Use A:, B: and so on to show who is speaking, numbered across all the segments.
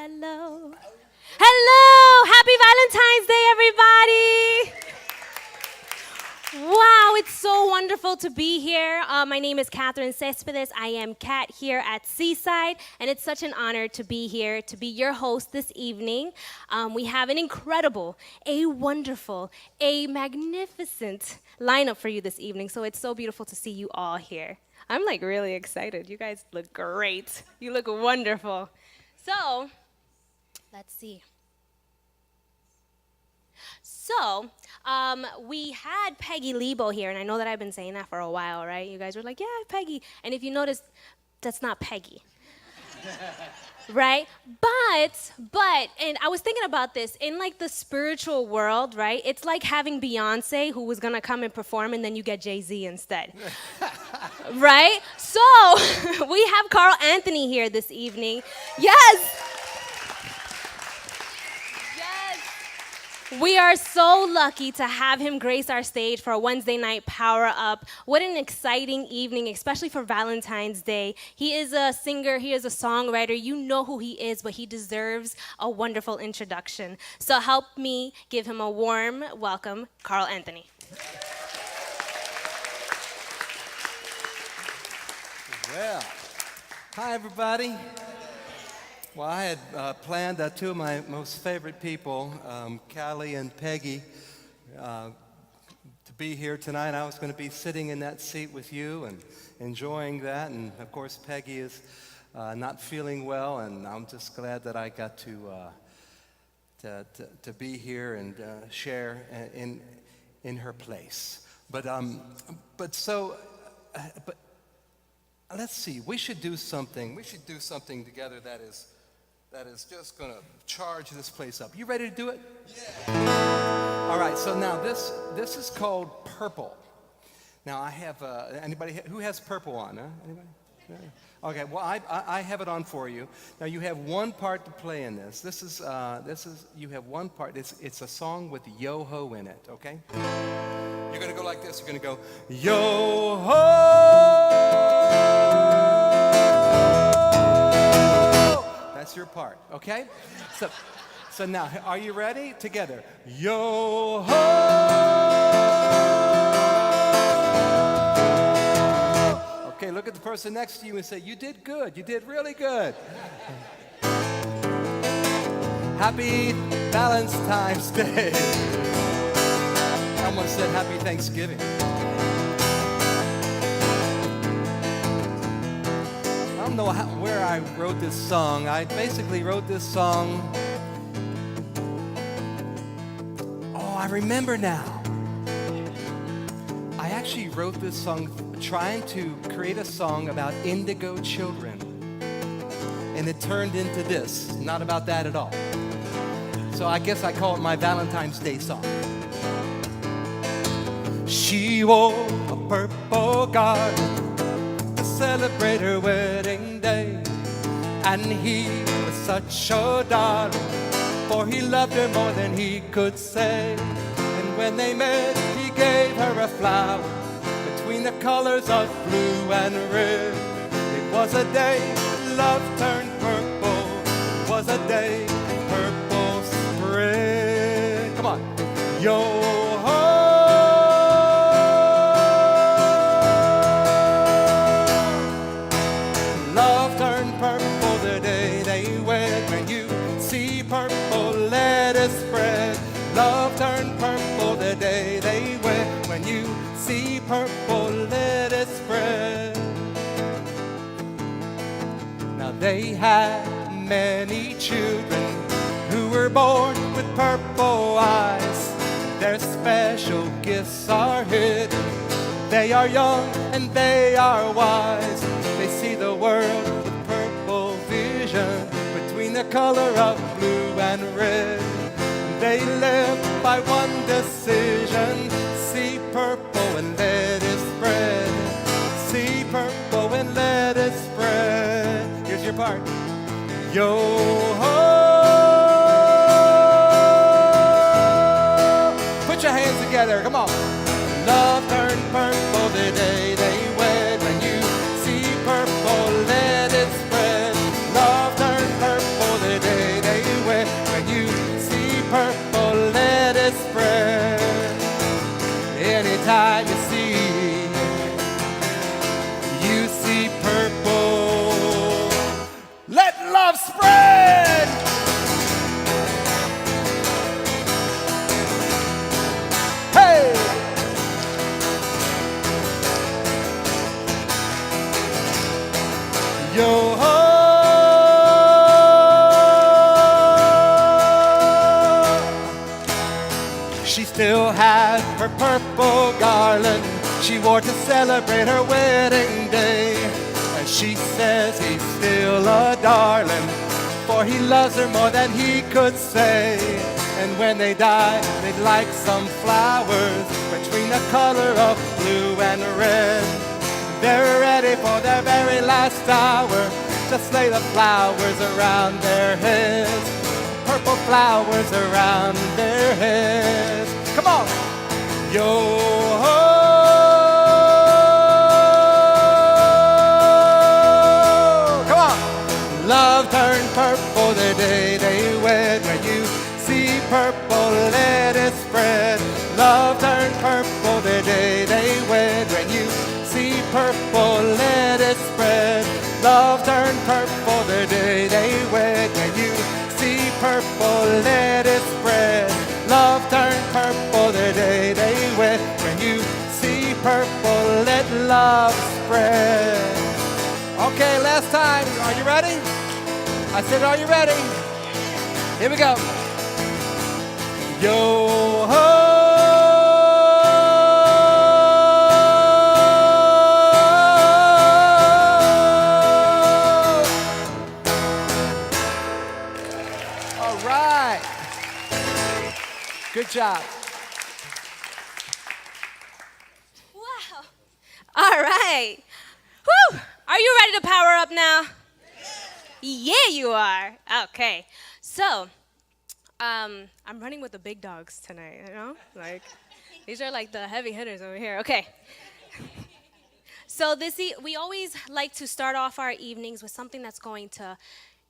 A: hello. Hello! Happy Valentine's Day, everybody! Wow, it's so wonderful to be here. My name is Catherine Cespedes. I am Kat here at Seaside, and it's such an honor to be here, to be your host this evening. We have an incredible, a wonderful, a magnificent lineup for you this evening, so it's so beautiful to see you all here. I'm like really excited. You guys look great. You look wonderful. So, let's see. So, we had Peggy Lebo here, and I know that I've been saying that for a while, right? You guys were like, yeah, Peggy. And if you notice, that's not Peggy. Right? But, and I was thinking about this, in like the spiritual world, right? It's like having Beyonce, who was gonna come and perform, and then you get Jay-Z instead. Right? So, we have Carl Anthony here this evening. Yes! We are so lucky to have him grace our stage for a Wednesday night Power Up. What an exciting evening, especially for Valentine's Day. He is a singer, he is a songwriter. You know who he is, but he deserves a wonderful introduction. So help me give him a warm welcome, Carl Anthony.
B: Well, hi everybody. Well, I had planned two of my most favorite people, Callie and Peggy, to be here tonight. I was going to be sitting in that seat with you and enjoying that. And of course, Peggy is not feeling well, and I'm just glad that I got to be here and share in her place. But let's see. We should do something. We should do something together that is just going to charge this place up. You ready to do it? Yeah. All right, so now this is called Purple. Now I have, anybody who has purple on, huh? Anybody? Yeah. Okay, well I have it on for you. Now you have one part to play in this. This is you have one part. It's a song with yo-ho in it, okay? You're going to go like this. You're going to go, yo-ho! That's your part, okay? So now, are you ready? Together. Yo ho! Okay, look at the person next to you and say, you did good. You did really good. Happy Valentine's Day. I almost said Happy Thanksgiving. I don't know where I wrote this song. I basically wrote this song. Oh, I remember now. I actually wrote this song trying to create a song about indigo children. And it turned into this. Not about that at all. So I guess I call it my Valentine's Day song. She wore a purple garment to celebrate her wedding day, and he was such a darling, for he loved her more than he could say. And when they met, he gave her a flower between the colors of blue and red. It was a day love turned purple. It was a day purple spread. Come on, yo. Love turned purple the day they wed. When you see purple, let it spread. Now they had many children who were born with purple eyes. Their special gifts are hidden. They are young and they are wise. They see the world with purple vision, between the color of blue and red. They live by one decision. See purple and let it spread. See purple and let it spread. Here's your part. Yo ho! Put your hands together, come on. Love turned purple the day they wed. When you see purple, let it spread. Love turned purple the day her purple garland she wore to celebrate her wedding day. And she says he's still a darling, for he loves her more than he could say. And when they die, they'd like some flowers between the color of blue and red. They're ready for their very last hour. Just lay the flowers around their heads. Purple flowers around their heads. Come on. Yo-ho. Come on. Love turned purple the day they wed. When you see purple, let it spread. Love turned purple the day they wed. When you see purple, let it spread. Love turned purple the day they wed. When you see purple, let it spread. Love turned purple the day they wed. When you see purple, let love spread. Okay, last time. Are you ready? I said, are you ready? Here we go. Yo-ho. Good job.
A: Wow. All right. Whew. Are you ready to power up now? Yeah, you are. Okay. So, I'm running with the big dogs tonight, you know? Like, these are like the heavy hitters over here. Okay. So we always like to start off our evenings with something that's going to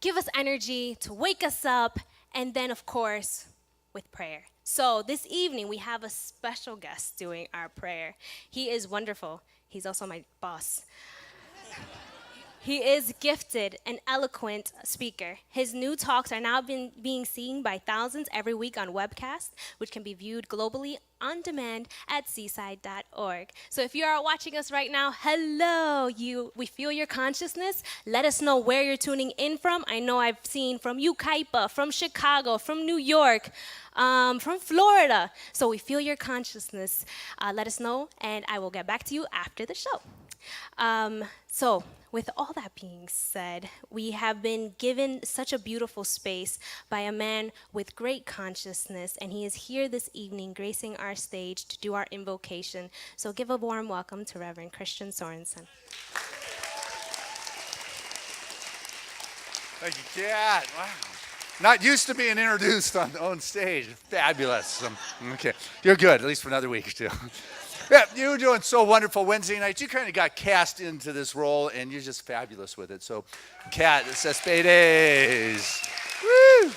A: give us energy, to wake us up, and then, of course, with prayer. So this evening, we have a special guest doing our prayer. He is wonderful. He's also my boss. He is gifted and eloquent speaker. His new talks are now being seen by thousands every week on webcast, which can be viewed globally on demand at seaside.org. So if you are watching us right now, hello, we feel your consciousness. Let us know where you're tuning in from. I know I've seen from Ukaipa, from Chicago, from New York, from Florida. So we feel your consciousness. Let us know, and I will get back to you after the show. So with all that being said, we have been given such a beautiful space by a man with great consciousness, and he is here this evening gracing our stage to do our invocation. So give a warm welcome to Reverend Christian Sorensen.
C: Thank you, Kat. Wow. Not used to being introduced on stage. Fabulous. Okay, you're good, at least for another week or two. Yeah, you were doing so wonderful Wednesday nights. You kind of got cast into this role, and you're just fabulous with it. So, Kat, Cespedes. Woo!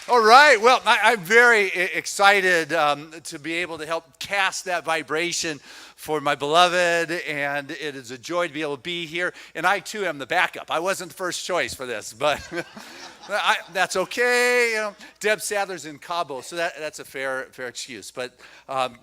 C: All right. Well, I'm very excited to be able to help cast that vibration for my beloved, and it is a joy to be able to be here. And I, too, am the backup. I wasn't the first choice for this, but that's okay. You know, Deb Sadler's in Cabo, so that's a fair excuse. But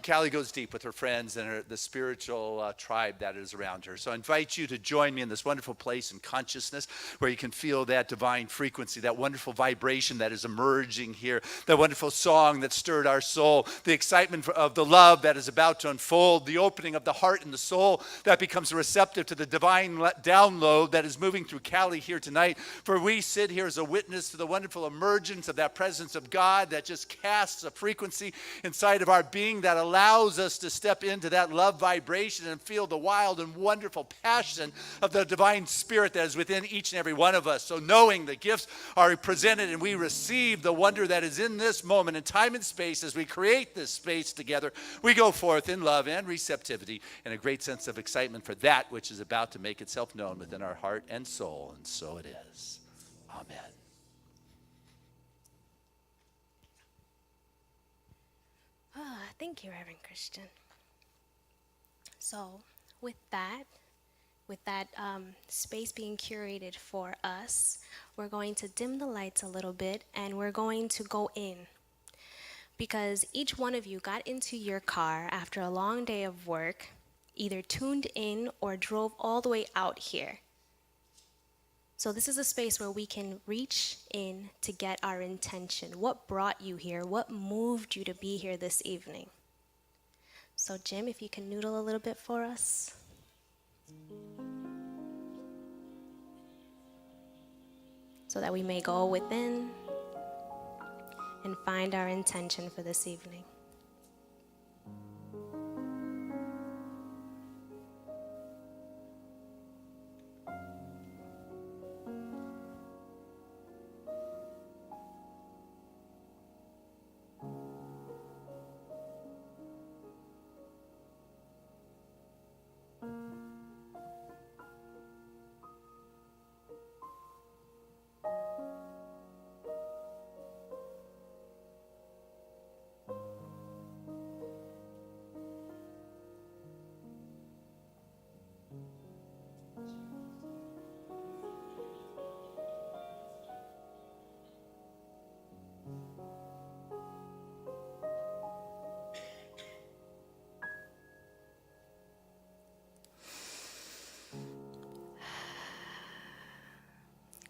C: Callie goes deep with her friends and the spiritual tribe that is around her. So I invite you to join me in this wonderful place in consciousness where you can feel that divine frequency, that wonderful vibration that is emerging here, that wonderful song that stirred our soul, the excitement of the love that is about to unfold, the opening of the heart and the soul that becomes receptive to the divine download that is moving through Callie here tonight. For we sit here as a witness to the wonderful emergence of that presence of God that just casts a frequency inside of our being that allows us to step into that love vibration and feel the wild and wonderful passion of the divine spirit that is within each and every one of us. So knowing the gifts are presented and we receive the wonder that is in this moment in time and space as we create this space together, we go forth in love and receptivity and a great sense of excitement for that which is about to make itself known within our heart and soul. And so it is. Amen.
A: Thank you, Reverend Christian. So, with that space being curated for us, we're going to dim the lights a little bit and we're going to go in. Because each one of you got into your car after a long day of work, either tuned in or drove all the way out here. So this is a space where we can reach in to get our intention. What brought you here? What moved you to be here this evening? So Jim, if you can noodle a little bit for us. So that we may go within and find our intention for this evening.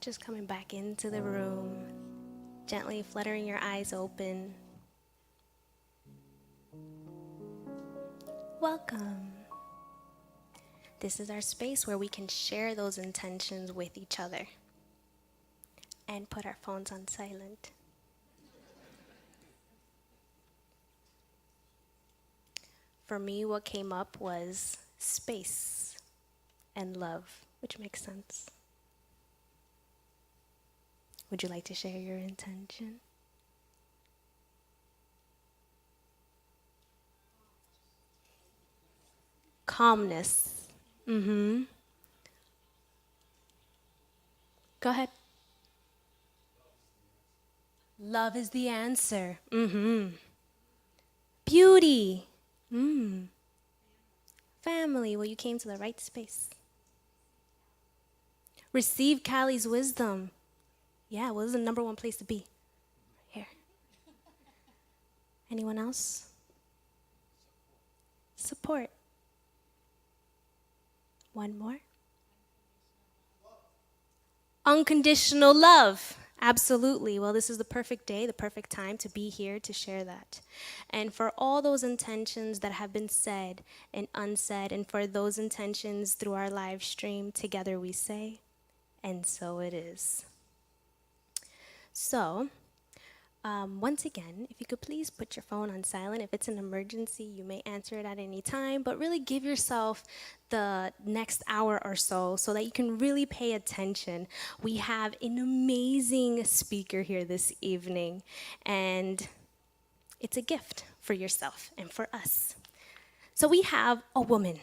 A: Just coming back into the room, gently fluttering your eyes open. Welcome. This is our space where we can share those intentions with each other and put our phones on silent. For me, what came up was space and love, which makes sense. Would you like to share your intention? Calmness. Mm-hmm. Go ahead. Love is the answer. Mm-hmm. Beauty. Family. Well, you came to the right space. Receive Callie's wisdom. Yeah, well, this is the number one place to be. Here. Anyone else? Support. One more. Unconditional love. Absolutely. Well, this is the perfect day, the perfect time to be here to share that. And for all those intentions that have been said and unsaid, and for those intentions through our live stream, together we say, and so it is. So, once again, if you could please put your phone on silent. If it's an emergency, you may answer it at any time, but really give yourself the next hour or so that you can really pay attention. We have an amazing speaker here this evening, and it's a gift for yourself and for us. So we have a woman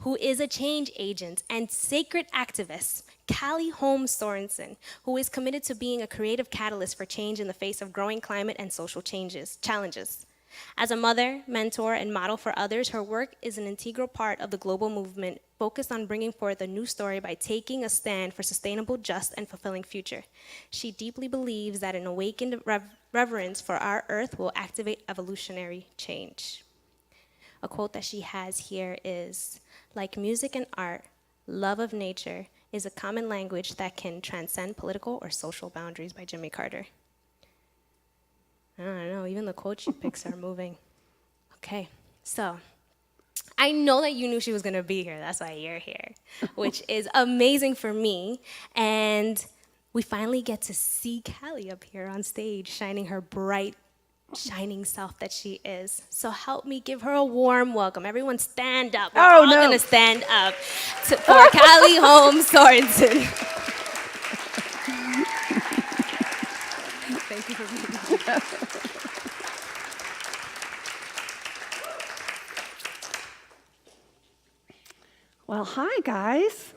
A: who is a change agent and sacred activist, Holmes Sorensen, who is committed to being a creative catalyst for change in the face of growing climate and social challenges. As a mother, mentor, and model for others, her work is an integral part of the global movement focused on bringing forth a new story by taking a stand for sustainable, just, and fulfilling future. She deeply believes that an awakened reverence for our earth will activate evolutionary change. A quote that she has here is, "Like music and art, love of nature is a common language that can transcend political or social boundaries," by Jimmy Carter. I don't know, even the quotes she picks are moving. Okay, so I know that you knew she was gonna be here, that's why you're here, which is amazing for me. And we finally get to see Callie up here on stage, shining her bright, shining self that she is. So help me give her a warm welcome. Everyone stand up. We're all gonna stand up for Callie Holmes Sorensen. Thank you for being here.
D: Well, hi, guys.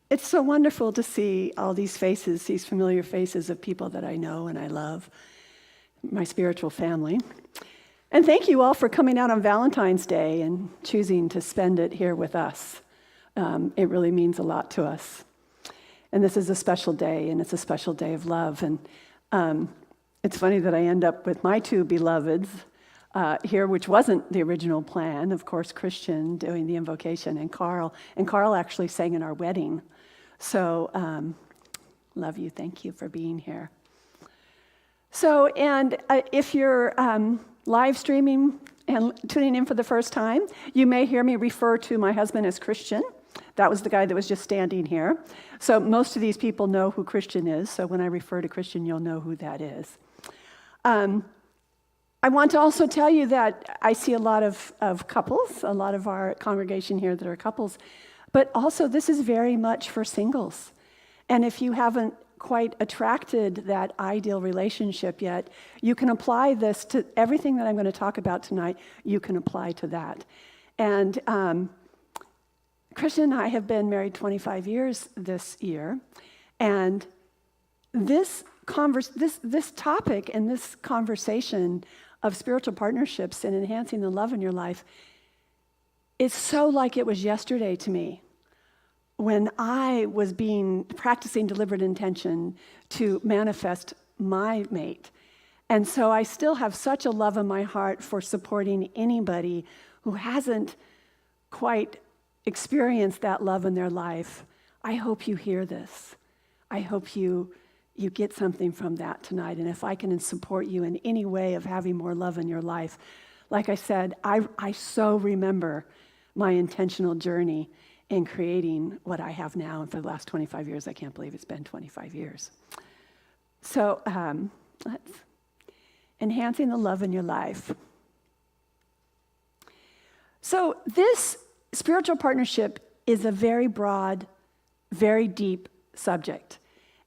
D: It's so wonderful to see all these faces, these familiar faces of people that I know and I love, my spiritual family. And thank you all for coming out on Valentine's Day and choosing to spend it here with us. It really means a lot to us. And this is a special day, and it's a special day of love. And it's funny that I end up with my two beloveds here, which wasn't the original plan. Of course, Christian doing the invocation, and Carl. And Carl actually sang in our wedding. So, love you. Thank you for being here. So, and if you're live streaming and tuning in for the first time, you may hear me refer to my husband as Christian. That was the guy that was just standing here. So most of these people know who Christian is. So when I refer to Christian, you'll know who that is. I want to also tell you that I see a lot of couples, a lot of our congregation here that are couples, but also this is very much for singles. And if you haven't quite attracted that ideal relationship yet, you can apply this to everything that I'm going to talk about tonight. You can apply to that. And Christian and I have been married 25 years this year, and this topic and this conversation of spiritual partnerships and enhancing the love in your life is so like it was yesterday to me when I was practicing deliberate intention to manifest my mate. And so I still have such a love in my heart for supporting anybody who hasn't quite experienced that love in their life. I hope you hear this. I hope you get something from that tonight. And if I can support you in any way of having more love in your life, like I said, I so remember my intentional journey in creating what I have now. And for the last 25 years, I can't believe it's been 25 years. So let's enhancing the love in your life. So this spiritual partnership is a very broad, very deep subject.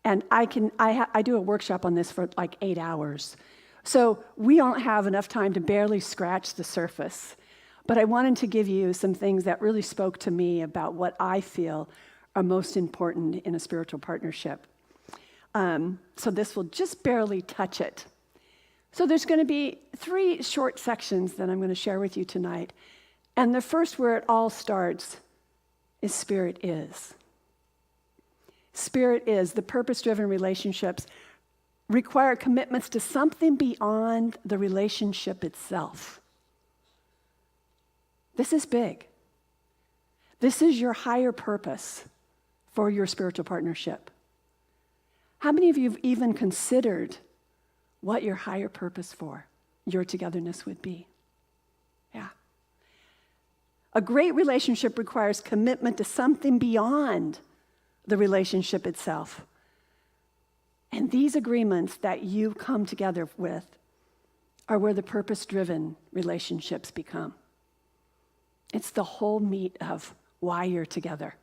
D: And I do a workshop on this for like 8 hours. So we don't have enough time to barely scratch the surface. But I wanted to give you some things that really spoke to me about what I feel are most important in a spiritual partnership. So this will just barely touch it. So there's going to be 3 short sections that I'm going to share with you tonight. And the first where it all starts is Spirit is. Spirit is. The purpose-driven relationships require commitments to something beyond the relationship itself. This is big. This is your higher purpose for your spiritual partnership. How many of you have even considered what your higher purpose for your togetherness would be? Yeah. A great relationship requires commitment to something beyond the relationship itself. And these agreements that you come together with are where the purpose-driven relationships become. It's the whole meat of why you're together.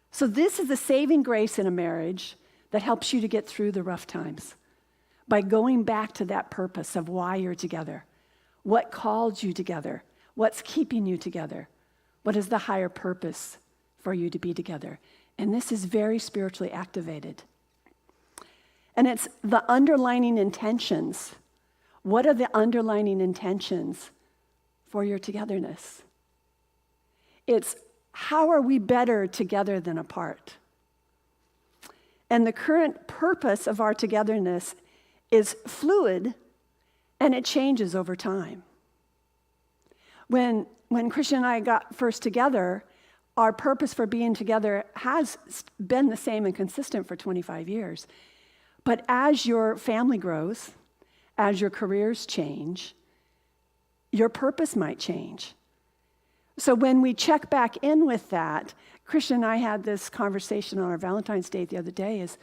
D: So this is the saving grace in a marriage that helps you to get through the rough times by going back to that purpose of why you're together. What called you together? What's keeping you together? What is the higher purpose for you to be together? And this is very spiritually activated. And it's the underlining intentions. What are the underlining intentions for your togetherness? It's how are we better together than apart? And the current purpose of our togetherness is fluid and it changes over time. When Christian and I got first together, our purpose for being together has been the same and consistent for 25 years. But as your family grows, as your careers change, your purpose might change. So when we check back in with that, Christian and I had this conversation on our Valentine's Day the other day is,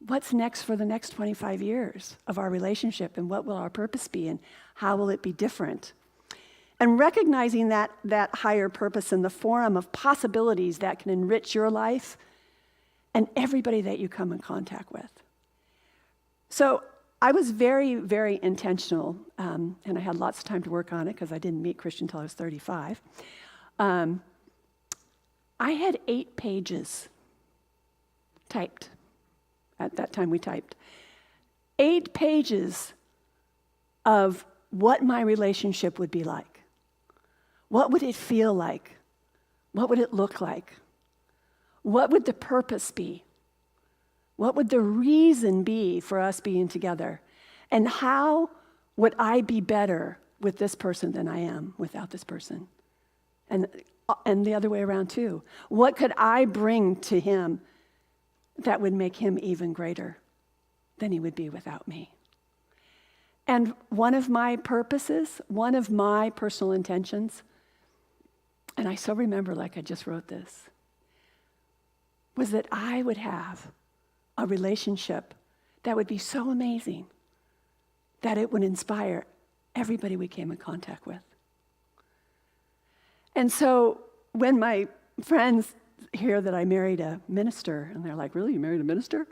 D: what's next for the next 25 years of our relationship, and what will our purpose be, and how will it be different? And recognizing that higher purpose in the forum of possibilities that can enrich your life and everybody that you come in contact with. So I was very, very intentional, and I had lots of time to work on it because I didn't meet Christian until I was 35. I had 8 pages typed. At that time we typed. 8 pages of what my relationship would be like. What would it feel like? What would it look like? What would the purpose be? What would the reason be for us being together? And how would I be better with this person than I am without this person? And the other way around too. What could I bring to him that would make him even greater? than he would be without me. And one of my purposes, one of my personal intentions, and I so remember like I just wrote this, was that I would have a relationship that would be so amazing that it would inspire everybody we came in contact with. And so when my friends hear that I married a minister, and they're like, really, you married a minister?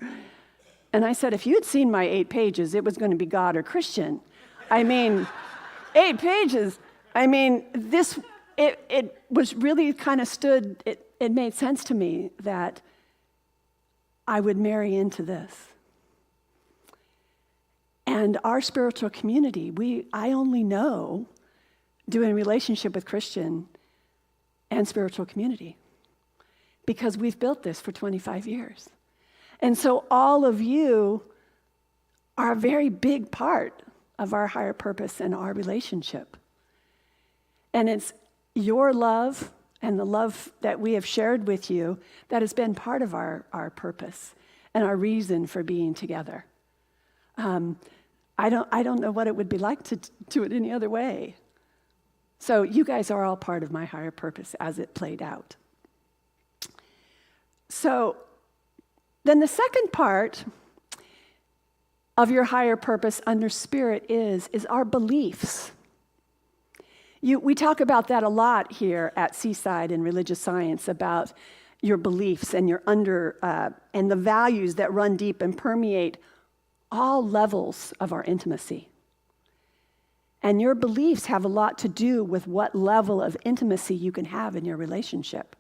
D: And I said, if you had seen my 8 pages, it was going to be God or Christian. I mean, 8 pages. I mean, it was really kind of it made sense to me that I would marry into this. And our spiritual community, I only know doing a relationship with Christian and spiritual community because we've built this for 25 years. And so all of you are a very big part of our higher purpose and our relationship. And it's your love and the love that we have shared with you that has been part of our purpose and our reason for being together. I don't know what it would be like to do it any other way. So you guys are all part of my higher purpose as it played out. So then the second part of your higher purpose under spirit is our beliefs. We talk about that a lot here at Seaside in religious science, about your beliefs and your and the values that run deep and permeate all levels of our intimacy. And your beliefs have a lot to do with what level of intimacy you can have in your relationship.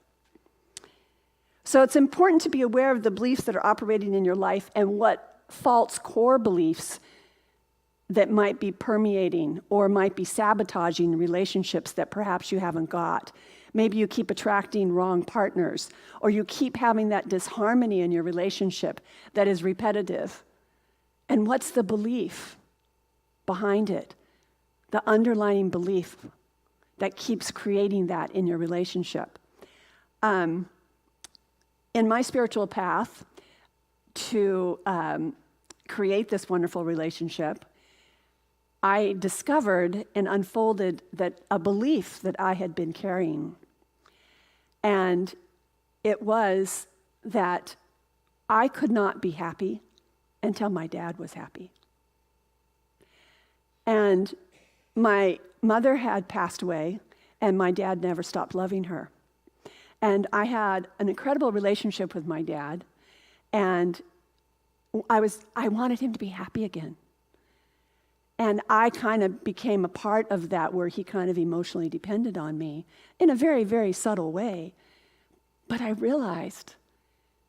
D: So it's important to be aware of the beliefs that are operating in your life and what false core beliefs that might be permeating or might be sabotaging relationships that perhaps you haven't got. Maybe you keep attracting wrong partners, or you keep having that disharmony in your relationship that is repetitive. And what's the belief behind it? The underlying belief that keeps creating that in your relationship. In my spiritual path to create this wonderful relationship, I discovered and unfolded that a belief that I had been carrying. And it was that I could not be happy until my dad was happy. And my mother had passed away, and my dad never stopped loving her. And I had an incredible relationship with my dad, and I wanted him to be happy again. And I kind of became a part of that, where he kind of emotionally depended on me in a very, very subtle way. But I realized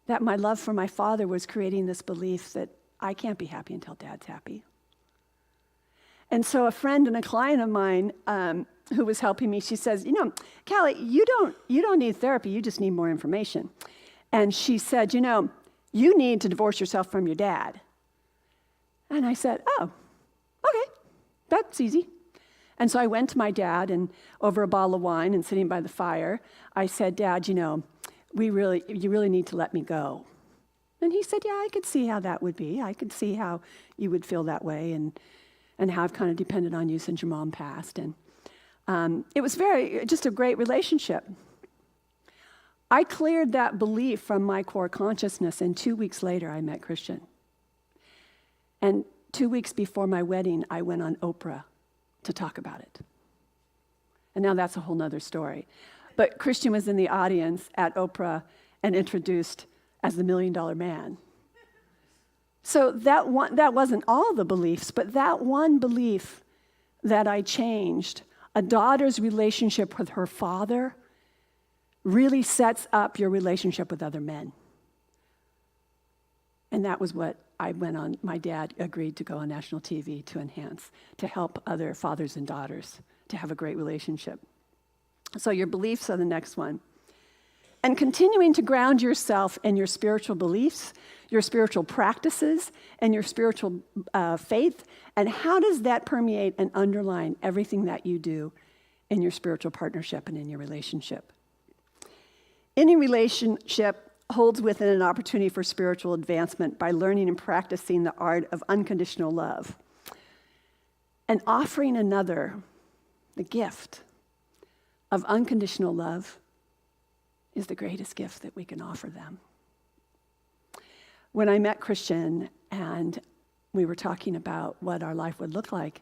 D: that my love for my father was creating this belief that I can't be happy until Dad's happy. And so a friend and a client of mine who was helping me, she says, Callie, you don't need therapy, you just need more information. And she said, you need to divorce yourself from your dad. And I said, oh, okay, that's easy. And so I went to my dad, and over a bottle of wine and sitting by the fire, I said, Dad, you really need to let me go. And he said, yeah, I could see how that would be. I could see how you would feel that way and how I've kind of depended on you since your mom passed. And it was just a great relationship. I cleared that belief from my core consciousness, and 2 weeks later, I met Christian. And 2 weeks before my wedding, I went on Oprah to talk about it. And now that's a whole nother story. But Christian was in the audience at Oprah and introduced as the $1 Million Man. So that wasn't all the beliefs, but that one belief that I changed, a daughter's relationship with her father really sets up your relationship with other men. And that was what I went on. My dad agreed to go on national TV to enhance, to help other fathers and daughters to have a great relationship. So your beliefs are the next one. And continuing to ground yourself in your spiritual beliefs, your spiritual practices, and your spiritual faith, and how does that permeate and underline everything that you do in your spiritual partnership and in your relationship? Any relationship holds within an opportunity for spiritual advancement by learning and practicing the art of unconditional love and offering another the gift of unconditional love is the greatest gift that we can offer them. When I met Christian and we were talking about what our life would look like,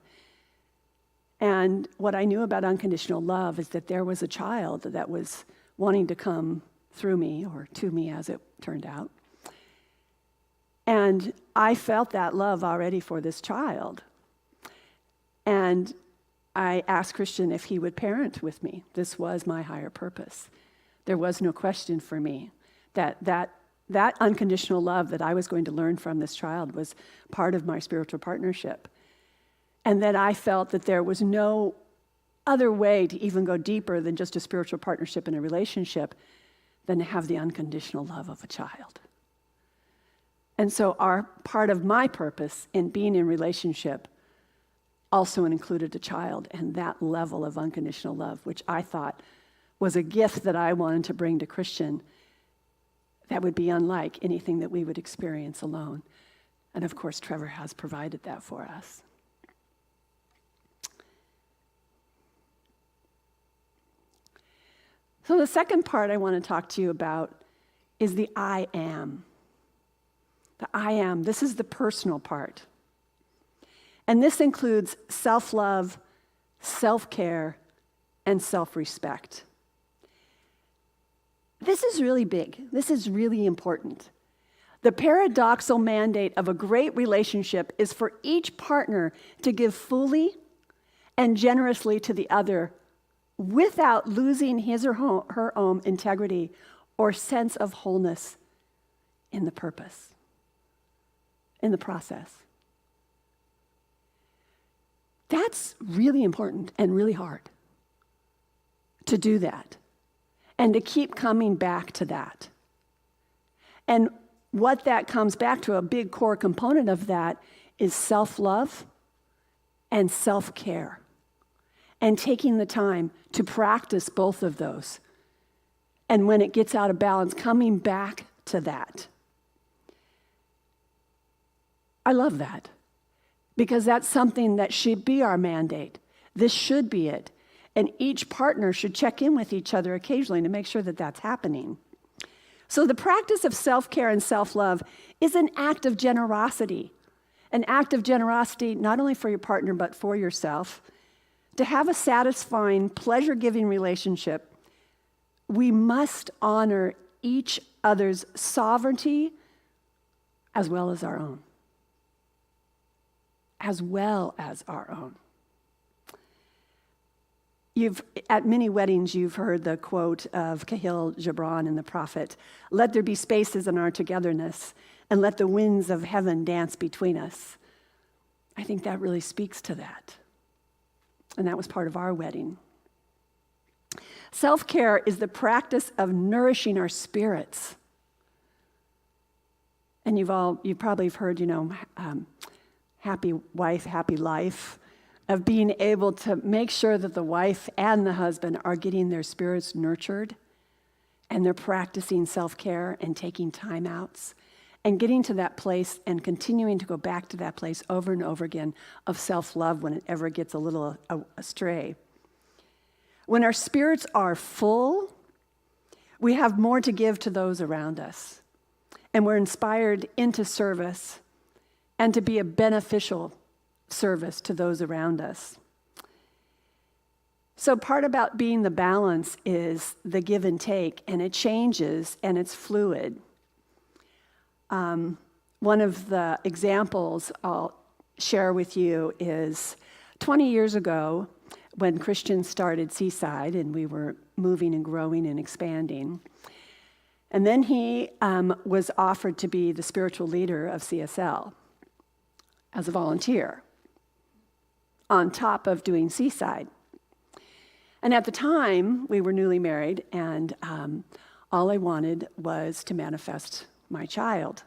D: and what I knew about unconditional love is that there was a child that was wanting to come through me, or to me as it turned out. And I felt that love already for this child. And I asked Christian if he would parent with me. This was my higher purpose. There was no question for me that unconditional love that I was going to learn from this child was part of my spiritual partnership. And that I felt that there was no other way to even go deeper than just a spiritual partnership and a relationship than to have the unconditional love of a child. And so part of my purpose in being in relationship also included a child and that level of unconditional love, which I thought was a gift that I wanted to bring to Christian that would be unlike anything that we would experience alone. And of course, Trevor has provided that for us. So the second part I want to talk to you about is the I am. The I am. This is the personal part. And this includes self-love, self-care, and self-respect. This is really big. This is really important. The paradoxical mandate of a great relationship is for each partner to give fully and generously to the other without losing his or her own integrity or sense of wholeness in the purpose, in the process. That's really important and really hard to do that and to keep coming back to that. And what that comes back to, a big core component of that, is self-love and self-care. And taking the time to practice both of those. And when it gets out of balance, coming back to that. I love that. Because that's something that should be our mandate. This should be it. And each partner should check in with each other occasionally to make sure that that's happening. So the practice of self-care and self-love is an act of generosity. An act of generosity not only for your partner, but for yourself. To have a satisfying, pleasure-giving relationship, we must honor each other's sovereignty as well as our own. As well as our own. At many weddings, you've heard the quote of Khalil Gibran in The Prophet, "Let there be spaces in our togetherness, and let the winds of heaven dance between us." I think that really speaks to that. And that was part of our wedding. Self-care is the practice of nourishing our spirits. And you've probably heard, happy wife, happy life, of being able to make sure that the wife and the husband are getting their spirits nurtured, and they're practicing self-care and taking time outs, and getting to that place and continuing to go back to that place over and over again of self-love when it ever gets a little astray. When our spirits are full, we have more to give to those around us. And we're inspired into service and to be a beneficial service to those around us. So part about being the balance is the give and take, and it changes and it's fluid. One of the examples I'll share with you is 20 years ago when Christian started Seaside and we were moving and growing and expanding. And then he was offered to be the spiritual leader of CSL as a volunteer on top of doing Seaside. And at the time, we were newly married, and all I wanted was to manifest my child,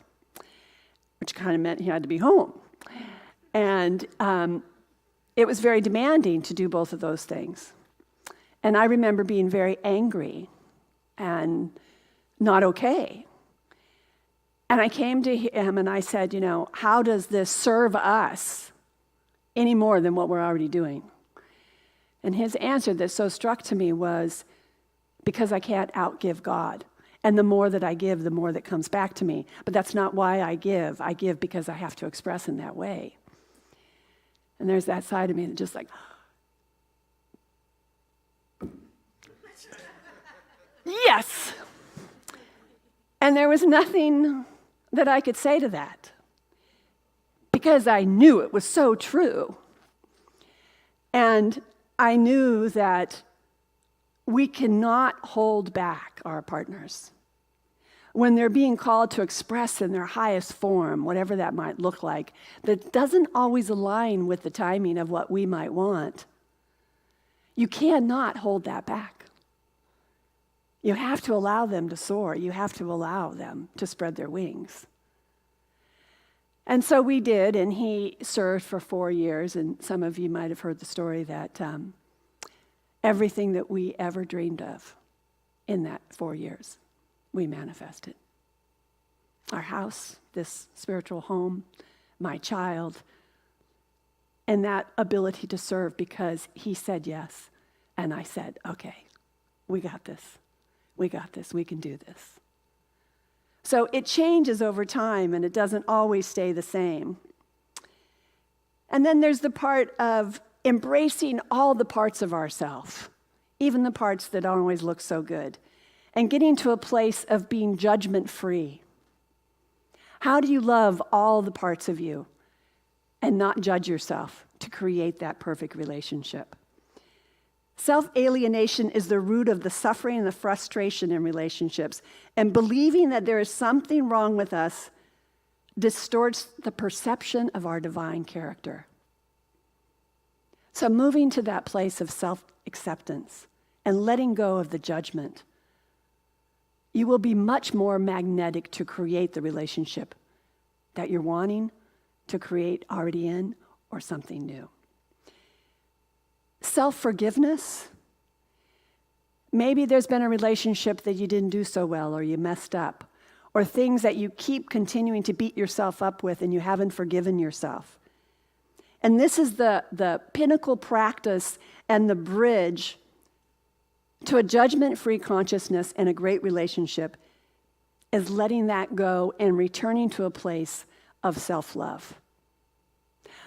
D: which kind of meant he had to be home. And it was very demanding to do both of those things. And I remember being very angry and not okay And I came to him and I said, how does this serve us any more than what we're already doing? And his answer that so struck to me was, because I can't outgive God. And the more that I give, the more that comes back to me. But that's not why I give. I give because I have to express in that way. And there's that side of me that just like, yes. And there was nothing that I could say to that because I knew it was so true. And I knew that we cannot hold back our partners when they're being called to express in their highest form, whatever that might look like, that doesn't always align with the timing of what we might want. You cannot hold that back. You have to allow them to soar. You have to allow them to spread their wings. And so we did, and he served for 4 years, and some of you might have heard the story that everything that we ever dreamed of in that 4 years, we manifested. Our house, this spiritual home, my child, and that ability to serve because he said yes, and I said, okay, we got this. We got this. We can do this. So it changes over time, and it doesn't always stay the same. And then there's the part of embracing all the parts of ourselves, even the parts that don't always look so good, and getting to a place of being judgment-free. How do you love all the parts of you and not judge yourself to create that perfect relationship? Self-alienation is the root of the suffering and the frustration in relationships, and believing that there is something wrong with us distorts the perception of our divine character. So moving to that place of self-acceptance and letting go of the judgment, you will be much more magnetic to create the relationship that you're wanting to create already in or something new. Self-forgiveness. Maybe there's been a relationship that you didn't do so well or you messed up, or things that you keep continuing to beat yourself up with and you haven't forgiven yourself. And this is the pinnacle practice and the bridge to a judgment-free consciousness and a great relationship is letting that go and returning to a place of self-love.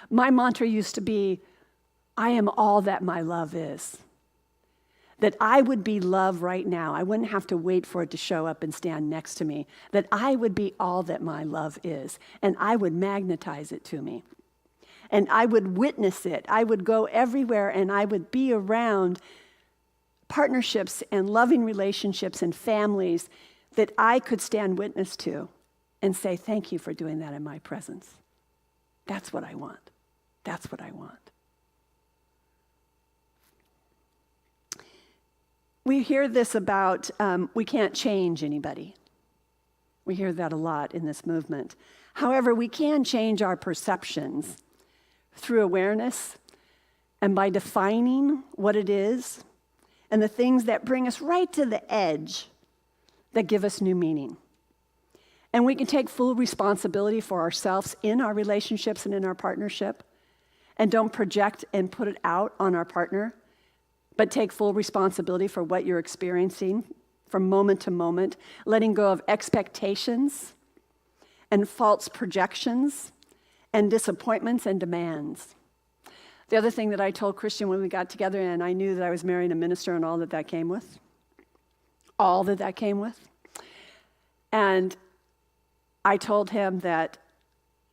D: My mantra used to be, I am all that my love is. That I would be love right now. I wouldn't have to wait for it to show up and stand next to me. That I would be all that my love is. And I would magnetize it to me. And I would witness it. I would go everywhere and I would be around partnerships and loving relationships and families that I could stand witness to and say, thank you for doing that in my presence. That's what I want. That's what I want. We hear this about we can't change anybody. We hear that a lot in this movement. However, we can change our perceptions through awareness and by defining what it is and the things that bring us right to the edge that give us new meaning. And we can take full responsibility for ourselves in our relationships and in our partnership, and don't project and put it out on our partner, but take full responsibility for what you're experiencing from moment to moment, letting go of expectations and false projections and disappointments and demands. The other thing that I told Christian when we got together, and I knew that I was marrying a minister and all that that came with, and I told him that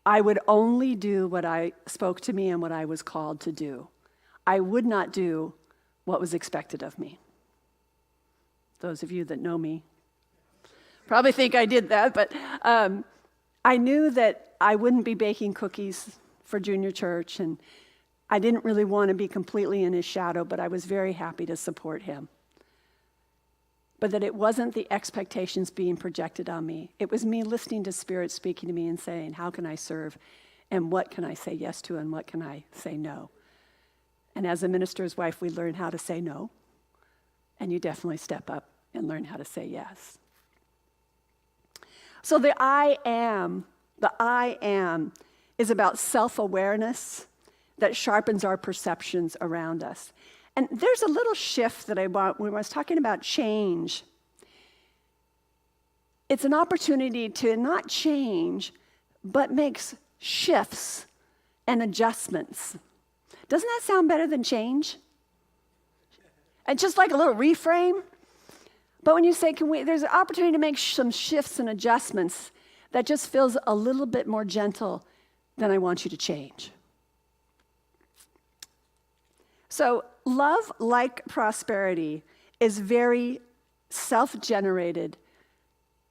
D: I would only do what I spoke to me and what I was called to do. I would not do what was expected of me. Those of you that know me probably think I did that, but I knew that I wouldn't be baking cookies for junior church, and I didn't really want to be completely in his shadow, but I was very happy to support him. But that it wasn't the expectations being projected on me. It was me listening to Spirit speaking to me and saying, how can I serve? And what can I say yes to? And what can I say no? And as a minister's wife, we learn how to say no. And you definitely step up and learn how to say yes. So the I am is about self-awareness that sharpens our perceptions around us. And there's a little shift that I want when I was talking about change. It's an opportunity to not change, but makes shifts and adjustments. Doesn't that sound better than change? And just like a little reframe. But when you say, there's an opportunity to make some shifts and adjustments that just feels a little bit more gentle than I want you to change. So love, like prosperity, is very self-generated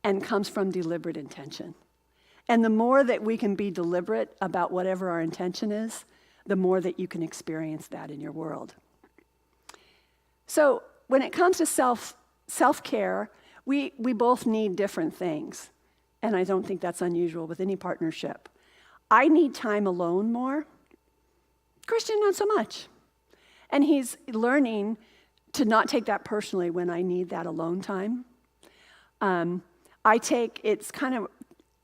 D: and comes from deliberate intention. And the more that we can be deliberate about whatever our intention is, the more that you can experience that in your world. So when it comes to self-care, we both need different things. And I don't think that's unusual with any partnership. I need time alone more. Christian, not so much. And he's learning to not take that personally when I need that alone time. It's kind of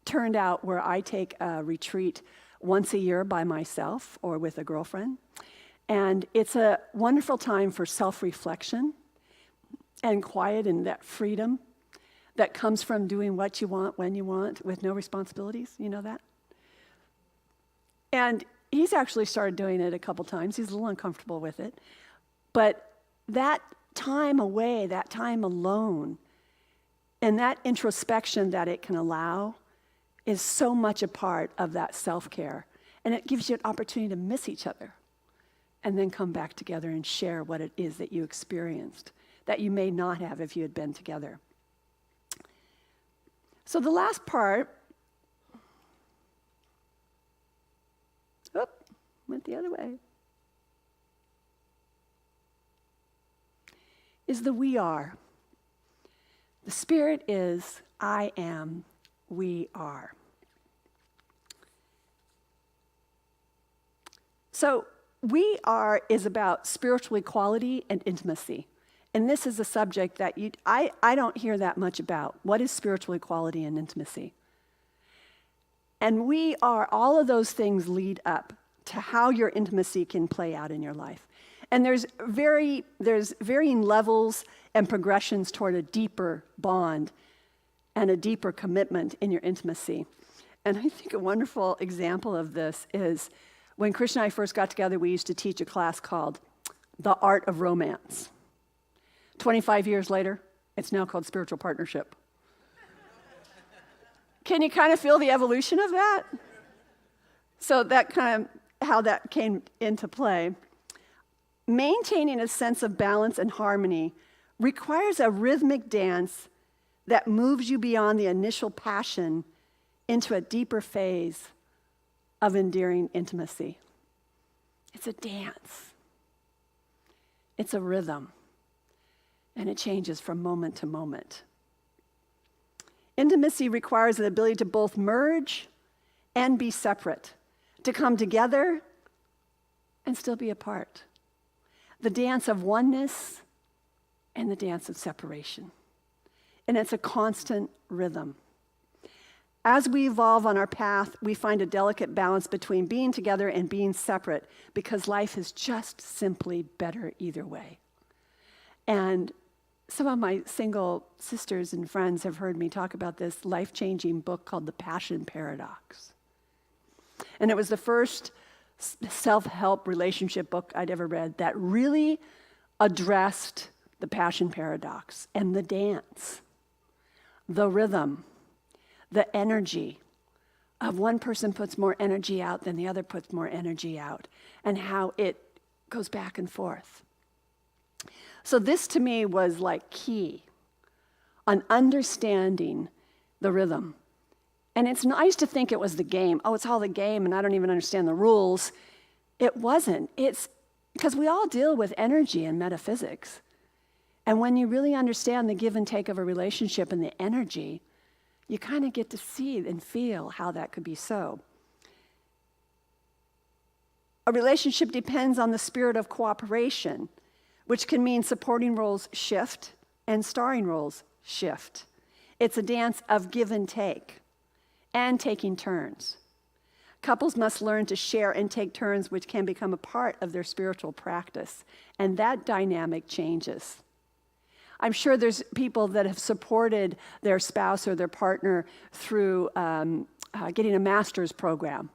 D: turned out where I take a retreat once a year by myself or with a girlfriend. And it's a wonderful time for self-reflection and quiet and that freedom that comes from doing what you want, when you want, with no responsibilities. You know that? And he's actually started doing it a couple times. He's a little uncomfortable with it. But that time away, that time alone, and that introspection that it can allow is so much a part of that self-care. And it gives you an opportunity to miss each other and then come back together and share what it is that you experienced that you may not have if you had been together. So the last part, went the other way, is the we are. The Spirit is, I am, we are. So we are is about spiritual equality and intimacy. And this is a subject that I don't hear that much about. What is spiritual equality and intimacy? And we are, all of those things lead up to how your intimacy can play out in your life. And there's varying levels and progressions toward a deeper bond and a deeper commitment in your intimacy. And I think a wonderful example of this is when Christian and I first got together, we used to teach a class called The Art of Romance. 25 years later, it's now called Spiritual Partnership. Can you kind of feel the evolution of that? So that kind of how that came into play. Maintaining a sense of balance and harmony requires a rhythmic dance that moves you beyond the initial passion into a deeper phase of endearing intimacy. It's a dance. It's a rhythm. And it changes from moment to moment. Intimacy requires an ability to both merge and be separate, to come together and still be apart. The dance of oneness and the dance of separation. And it's a constant rhythm. As we evolve on our path, we find a delicate balance between being together and being separate because life is just simply better either way. And some of my single sisters and friends have heard me talk about this life-changing book called The Passion Paradox. And it was the first self-help relationship book I'd ever read that really addressed the passion paradox and the dance, the rhythm, the energy of one person puts more energy out than the other puts more energy out, and how it goes back and forth. So this to me was like key on understanding the rhythm. And I used to think it was the game. Oh, it's all the game and I don't even understand the rules. It wasn't. It's because we all deal with energy and metaphysics. And when you really understand the give and take of a relationship and the energy, you kind of get to see and feel how that could be so. A relationship depends on the spirit of cooperation, which can mean supporting roles shift and starring roles shift. It's a dance of give and take. and taking turns. Couples must learn to share and take turns, which can become a part of their spiritual practice, and that dynamic changes. I'm sure there's people that have supported their spouse or their partner through getting a master's program,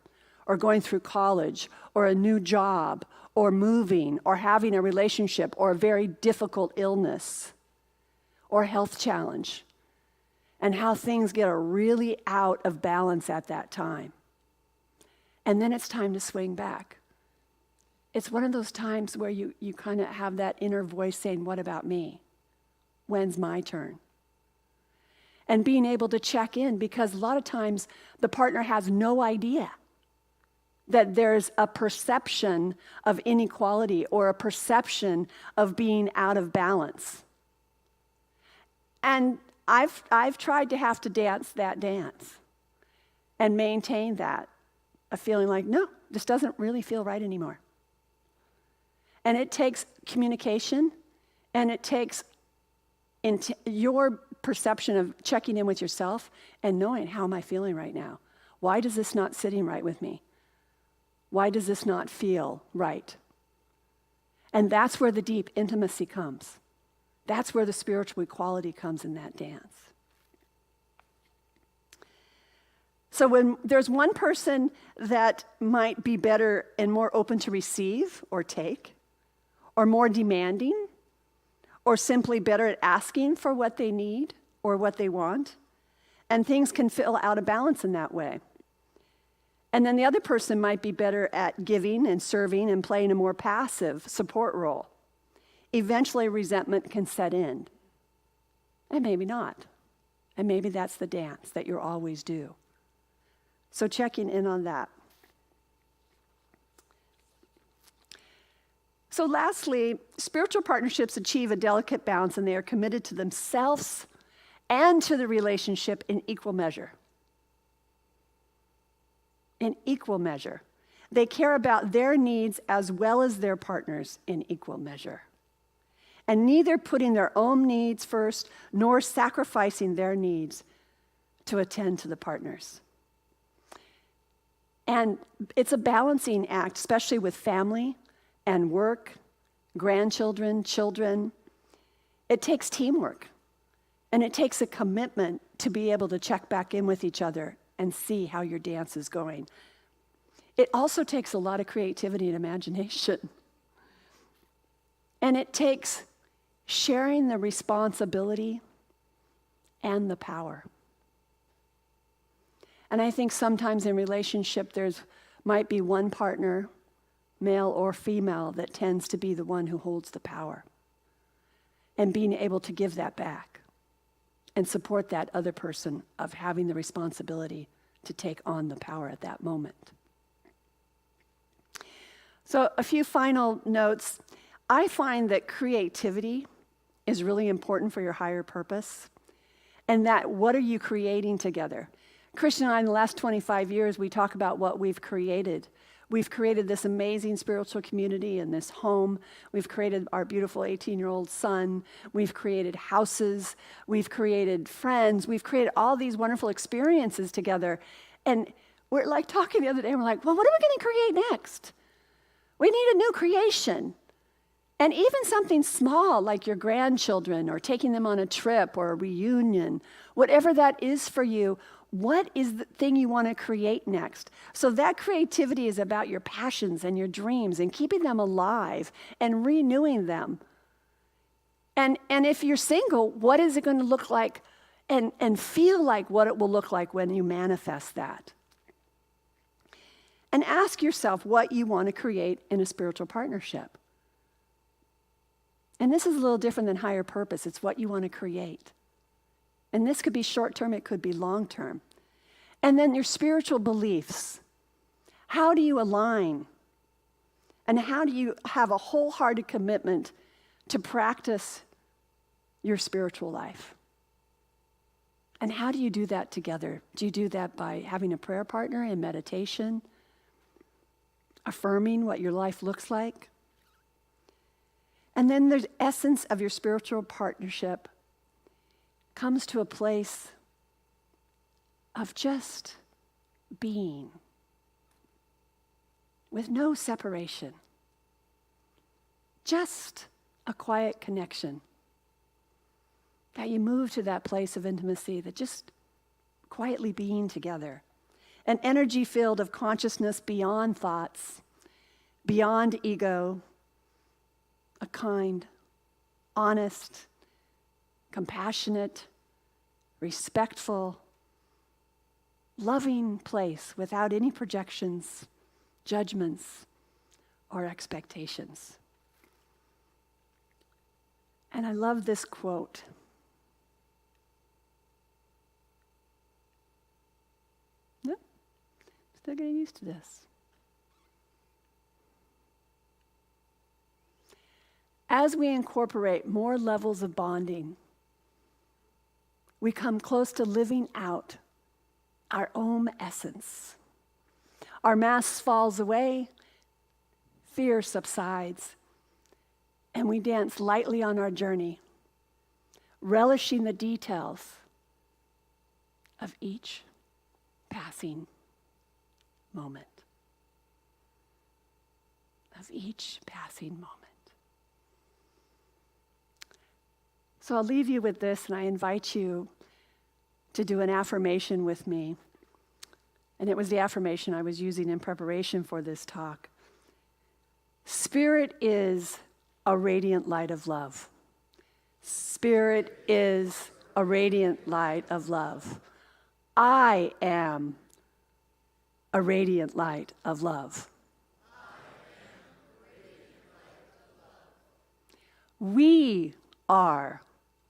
D: or going through college, or a new job, or moving, or having a relationship, or a very difficult illness, or health challenge, and how things get really out of balance at that time. And then it's time to swing back. It's one of those times where you kind of have that inner voice saying, what about me? When's my turn? And being able to check in, because a lot of times the partner has no idea that there's a perception of inequality or a perception of being out of balance. And I've tried to have to dance that dance and maintain that, a feeling like, no, this doesn't really feel right anymore. And it takes communication, and it takes your perception of checking in with yourself and knowing, how am I feeling right now? Why does this not sitting right with me? Why does this not feel right? And that's where the deep intimacy comes. That's where the spiritual equality comes in that dance. So when there's one person that might be better and more open to receive or take, or more demanding, or simply better at asking for what they need or what they want, and things can feel out of balance in that way. And then the other person might be better at giving and serving and playing a more passive support role. Eventually, resentment can set in. And maybe not. And maybe that's the dance that you'll always do. So checking in on that. So lastly, spiritual partnerships achieve a delicate balance, and they are committed to themselves and to the relationship in equal measure. In equal measure. They care about their needs as well as their partners in equal measure. And neither putting their own needs first nor sacrificing their needs to attend to the partners. And it's a balancing act, especially with family and work, grandchildren, children. It takes teamwork, and it takes a commitment to be able to check back in with each other and see how your dance is going. It also takes a lot of creativity and imagination. And it takes sharing the responsibility and the power. And I think sometimes in relationship there's might be one partner, male or female, that tends to be the one who holds the power. And being able to give that back and support that other person of having the responsibility to take on the power at that moment. So a few final notes. I find that creativity is really important for your higher purpose, and that what are you creating together? Christian and I, in the last 25 years, we talk about what we've created. We've created this amazing spiritual community in this home. We've created our beautiful 18-year-old son. We've created houses. We've created friends. We've created all these wonderful experiences together. And we're like talking the other day, and we're like, well, what are we going to create next? We need a new creation. And even something small like your grandchildren, or taking them on a trip or a reunion, whatever that is for you, what is the thing you want to create next? So that creativity is about your passions and your dreams and keeping them alive and renewing them. And if you're single, what is it going to look like and feel like what it will look like when you manifest that? And ask yourself what you want to create in a spiritual partnership. And this is a little different than higher purpose. It's what you want to create. And this could be short-term, it could be long-term. And then your spiritual beliefs. How do you align? And how do you have a wholehearted commitment to practice your spiritual life? And how do you do that together? Do you do that by having a prayer partner in meditation? Affirming what your life looks like? And then the essence of your spiritual partnership comes to a place of just being with no separation, just a quiet connection, that you move to that place of intimacy, that just quietly being together, an energy field of consciousness beyond thoughts, beyond ego, a kind, honest, compassionate, respectful, loving place without any projections, judgments, or expectations. And I love this quote. Yep, still getting used to this. As we incorporate more levels of bonding, we come close to living out our own essence. Our mask falls away, fear subsides, and we dance lightly on our journey, relishing the details of each passing moment. Of each passing moment. So I'll leave you with this, and I invite you to do an affirmation with me. And it was the affirmation I was using in preparation for this talk. Spirit is a radiant light of love. Spirit is a radiant light of love. I am a radiant light of love. We are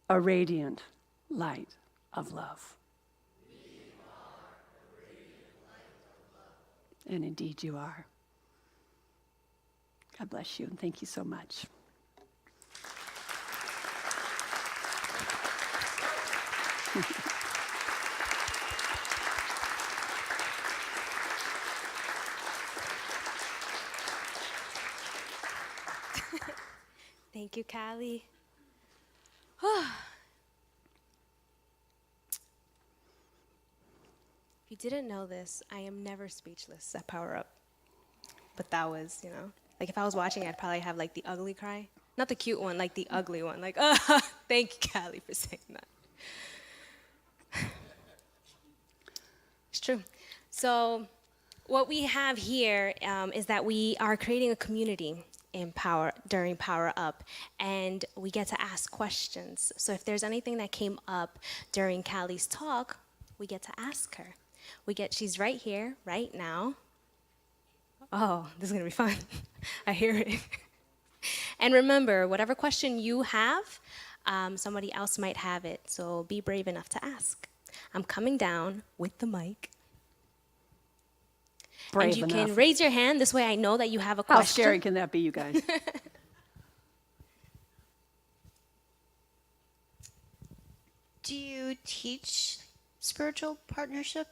D: a radiant light of love. And indeed you are. God bless you, and thank you so much.
A: Thank you, Callie. If you didn't know this, I am never speechless at Power Up. But that was, like if I was watching, I'd probably have like the ugly cry. Not the cute one, like the ugly one. Like, thank you, Callie, for saying that. It's true. So what we have here is that we are creating a community during Power Up, and we get to ask questions. So if there's anything that came up during Callie's talk, we get to ask her. She's right here, right now. Oh, this is gonna be fun. I hear it. And remember, whatever question you have, somebody else might have it, so be brave enough to ask. I'm coming down with the mic.
D: Brave
A: and you
D: enough.
A: can raise your hand, this way I know that you have a question.
D: How scary can that be, you guys?
E: Do you teach spiritual partnership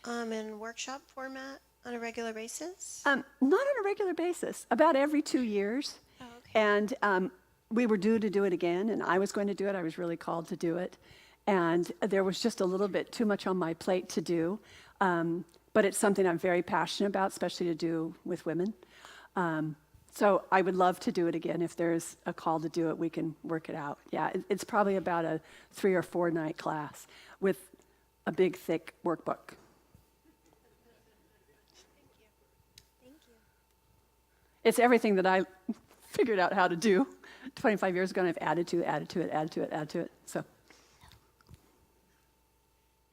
E: in workshop format on a regular basis?
D: Not on a regular basis, about every 2 years.
E: Oh, okay.
D: And we were due to do it again, and I was going to do it. I was really called to do it. And there was just a little bit too much on my plate to do. But it's something I'm very passionate about, especially to do with women. So I would love to do it again. If there's a call to do it, we can work it out. Yeah, it's probably about a 3 or 4 night class with a big, thick workbook.
E: Thank you.
D: It's everything that I figured out how to do 25 years ago, and I've added to it. So.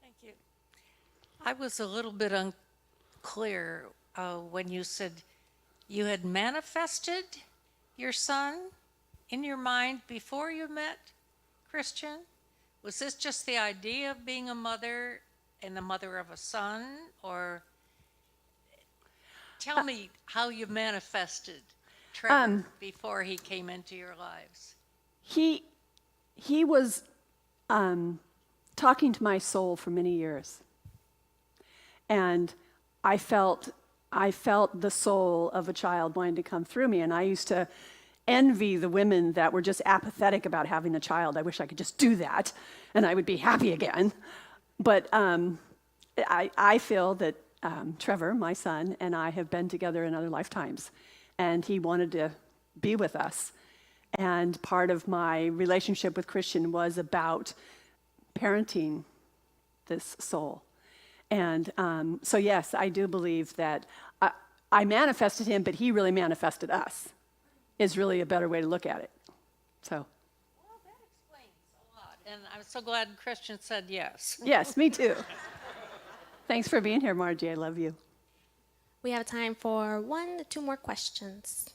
F: Thank you. I was a little bit unclear when you said you had manifested your son in your mind before you met Christian. Was this just the idea of being a mother and the mother of a son? Or tell me how you manifested Trevor before he came into your lives.
D: He was talking to my soul for many years. And I felt the soul of a child wanting to come through me. And I used to envy the women that were just apathetic about having a child. I wish I could just do that and I would be happy again. But I feel that Trevor, my son, and I have been together in other lifetimes, and he wanted to be with us. And part of my relationship with Christian was about parenting this soul. And so, yes, I do believe that I manifested him, but he really manifested us, is really a better way to look at it. So.
F: Well, that explains a lot. And I'm so glad Christian said yes.
D: Yes, me too. Thanks for being here, Margie. I love you.
A: We have time for 1 to 2 more questions.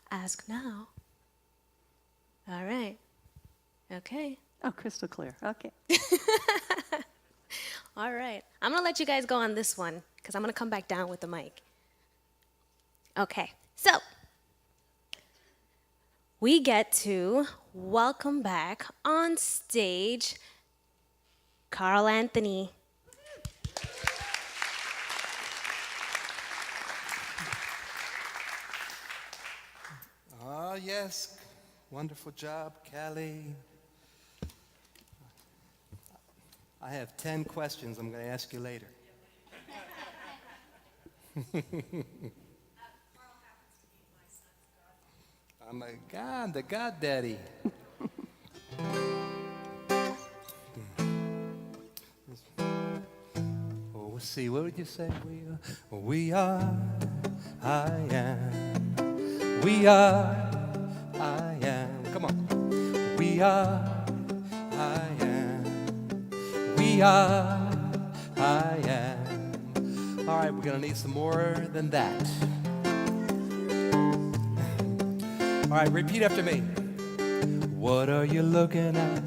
A: Ask now. All right. Okay.
D: Oh, crystal clear. Okay.
A: All right. I'm going to let you guys go on this one because I'm going to come back down with the mic. Okay. So, we get to welcome back on stage Carl Anthony.
B: Oh, yes. Wonderful job, Callie. I have 10 questions I'm going to ask you later. I'm the goddaddy. Oh, let's see, what would you say? We are, I am. We are, I am. Come on. We are, I am. We are, I am. All right, we're going to need some more than that. All right, repeat after me. What are you looking at?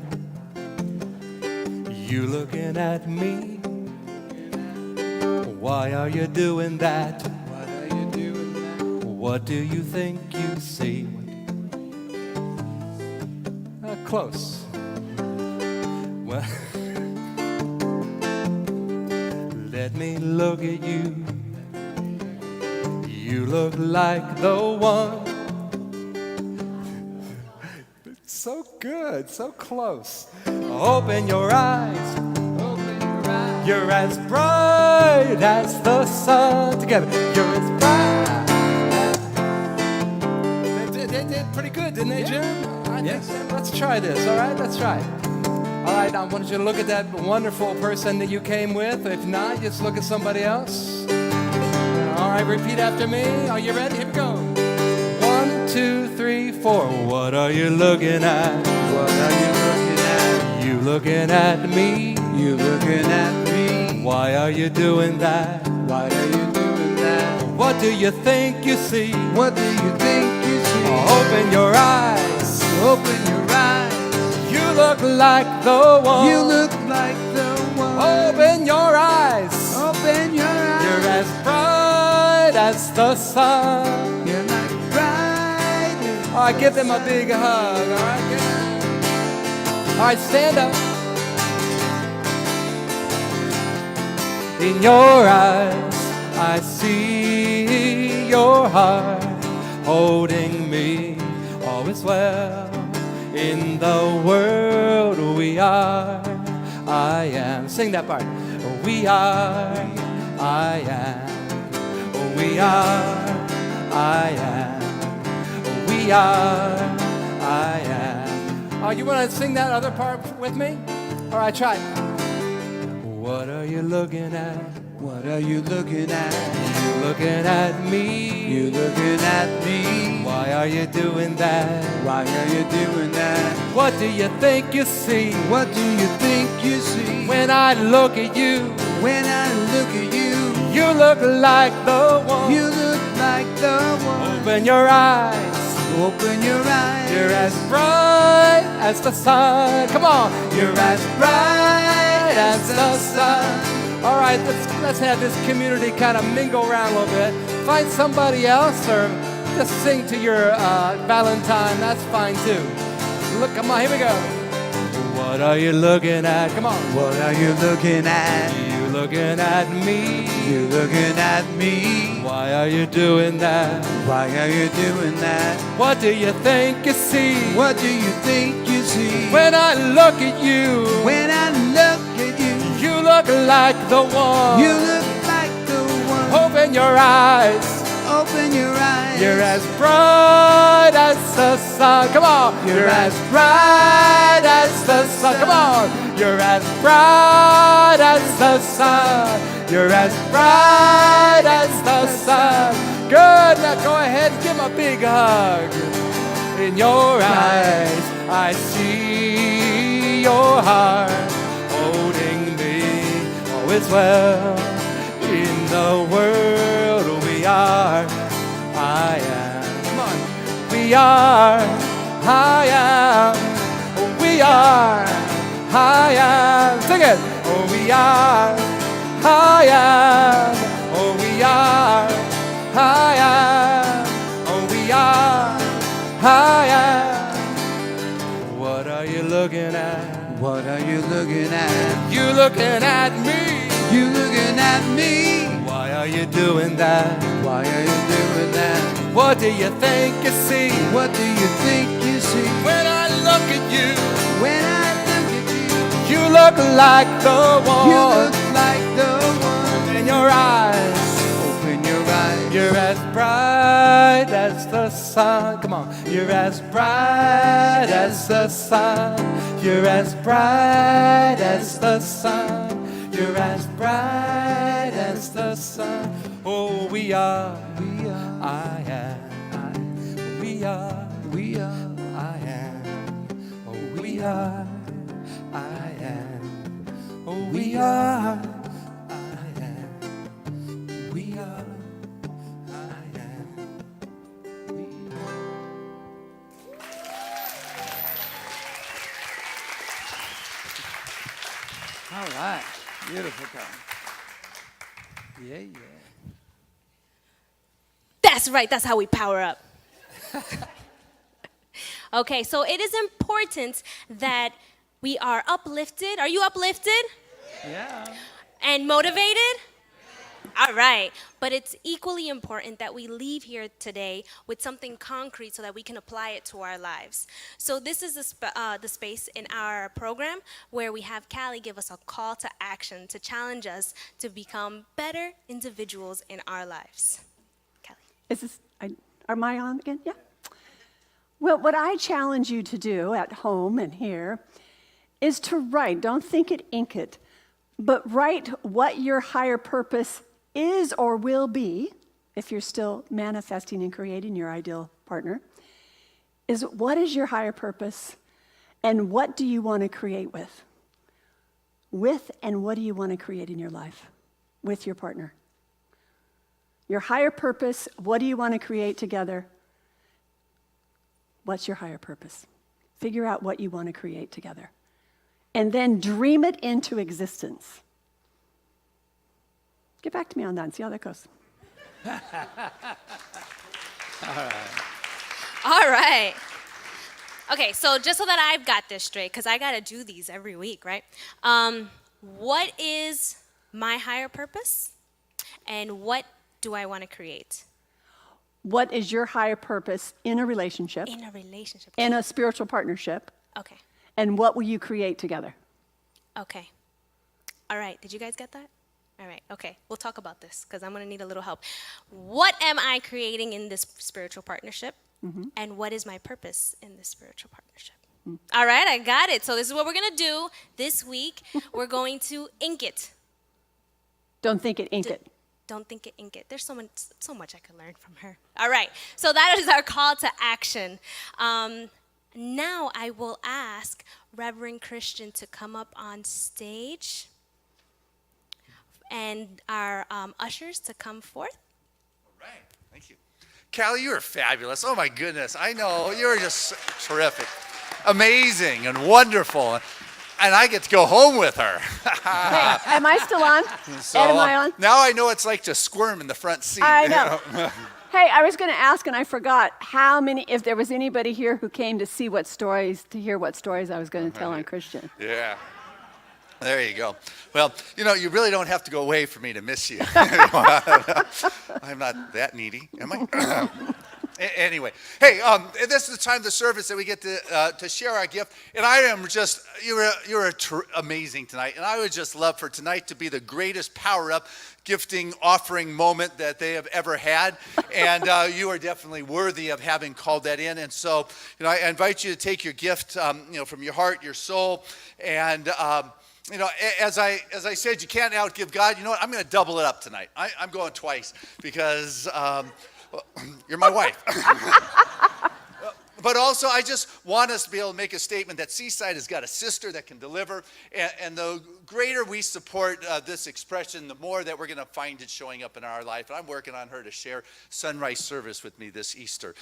B: You looking at me? Why are you doing that? What are you doing that? What do you think you see? Close. Well, let me look at you. You look like the one. So good, so close. Open your eyes. Open your eyes. You're as bright as the sun. Together. You're as bright. They did pretty good, didn't they, Jim? I think so. Let's try this, all right? Let's try it. All right, I want you to look at that wonderful person that you came with. If not, just look at somebody else. All right, repeat after me. Are you ready? Here we go. 1, 2, 3, 4. What are you looking at? What are you looking at? You looking at me? You looking at me? Why are you doing that? Why are you doing that? What do you think you see? What do you think you see? Open your eyes. Open your eyes. You look like the one. You look like the one. Open your eyes. Open your eyes. You're as bright as the sun. You're like bright. All right, give them a big hug. All right, all right, stand up. In your eyes, I see your heart holding me. All is well. In the world we are, I am. Sing that part. We are, I am. We are, I am. We are, I am. Oh, you want to sing that other part with me? All right, try. What are you looking at? What are you looking at? You looking at me? You looking at me? Why are you doing that? Why are you doing that? What do you think you see? What do you think you see? When I look at you, when I look at you, you look like the one. You look like the one. Open your eyes. Open your eyes. You're as bright as the sun. Come on. You're as bright as the sun. All right, let's have this community kind of mingle around a little bit. Find somebody else or just sing to your Valentine. That's fine too. Look, come on, here we go. What are you looking at? Come on. What are you looking at? You looking at me? You looking at me? Why are you doing that? Why are you doing that? What do you think you see? What do you think you see? When I look at you. When I look at like the one.
G: You look like the one.
B: Open your eyes.
G: Open your eyes.
B: You're as bright as the sun. Come on. You're as bright as the sun. Come on. You're as bright as the sun. You're as bright as the sun. Good. Now go ahead and give him a big hug. In your eyes, I see your heart holding me. Oh, it's well. In the world we are. I am. Come on. We are. I am. We are. I am. Sing it. Oh, we are. I am. Oh, we are. I am. Oh, we are. I am. What are you looking at?
G: What are you looking at?
B: You looking at me.
G: You looking at me.
B: Why are you doing that?
G: Why are you doing that?
B: What do you think you see?
G: What do you think you see?
B: When I look at you,
G: When I look at
B: you look like the one.
G: you, you look like the one.
B: In your eyes,
G: Open your eyes.
B: you're as bright as the sun. Come on. You're as bright as the sun. You're as bright as the sun. You're as bright as the sun. Oh, we are.
G: We are.
B: I am. We are.
G: We are.
B: I am. Oh, we are. I am. Oh, we are. I am. We are. I am. We are.
G: All right. Beautiful, Carl. Yeah, yeah.
A: That's right. That's how we power up. Okay, so it is important that we are uplifted. Are you uplifted?
G: Yeah.
A: And motivated? All right. But it's equally important that we leave here today with something concrete so that we can apply it to our lives. So this is the space in our program where we have Callie give us a call to action to challenge us to become better individuals in our lives. Callie.
D: Is this, am I on again? Yeah. Well, what I challenge you to do at home and here is to write, don't think it, ink it, but write what your higher purpose is or will be, if you're still manifesting and creating your ideal partner, is what is your higher purpose and what do you want to create with? With and what do you want to create in your life with your partner? Your higher purpose, what do you want to create together? What's your higher purpose? Figure out what you want to create together. And then dream it into existence. Get back to me on that and see how that goes.
A: All right. Okay, so just so that I've got this straight, because I got to do these every week, right? What is my higher purpose? And what do I want to create?
D: What is your higher purpose in a relationship,
A: In a relationship.
D: in a spiritual partnership,
A: Okay.
D: and what will you create together?
A: Okay. All right. Did you guys get that? All right. Okay. We'll talk about this because I'm going to need a little help. What am I creating in this spiritual partnership? And what is my purpose in this spiritual partnership? All right. I got it. So this is what we're going to do this week. We're going to ink it.
D: Don't think it, ink it.
A: Don't think it, ink it. There's so much I could learn from her. All right. So that is our call to action. Now I will ask Reverend Christian to come up on stage and our ushers to come forth.
C: All right, thank you. Callie, you are fabulous. Oh my goodness, I know, you're just terrific. Amazing and wonderful. And I get to go home with her.
D: Hey, am I still on?
C: So,
D: Ed, am I on?
C: now I know it's like to squirm in the front seat.
D: I know. Hey, I was going to ask, and I forgot how many, if there was anybody here who came to see what stories, to hear what stories I was going to tell on Christian.
C: Yeah. There you go. Well, you know, you really don't have to go away for me to miss you. I'm not that needy, am I? Anyway, hey, this is the time of the service that we get to share our gift, and I am just you're amazing tonight, and I would just love for tonight to be the greatest power-up gifting offering moment that they have ever had, and you are definitely worthy of having called that in. And so, I invite you to take your gift, from your heart, your soul, and. As I said, you can't outgive God. You know what? I'm going to double it up tonight. I'm going twice because you're my wife. But also, I just want us to be able to make a statement that Seaside has got a sister that can deliver. And the greater we support this expression, the more that we're going to find it showing up in our life. And I'm working on her to share sunrise service with me this Easter.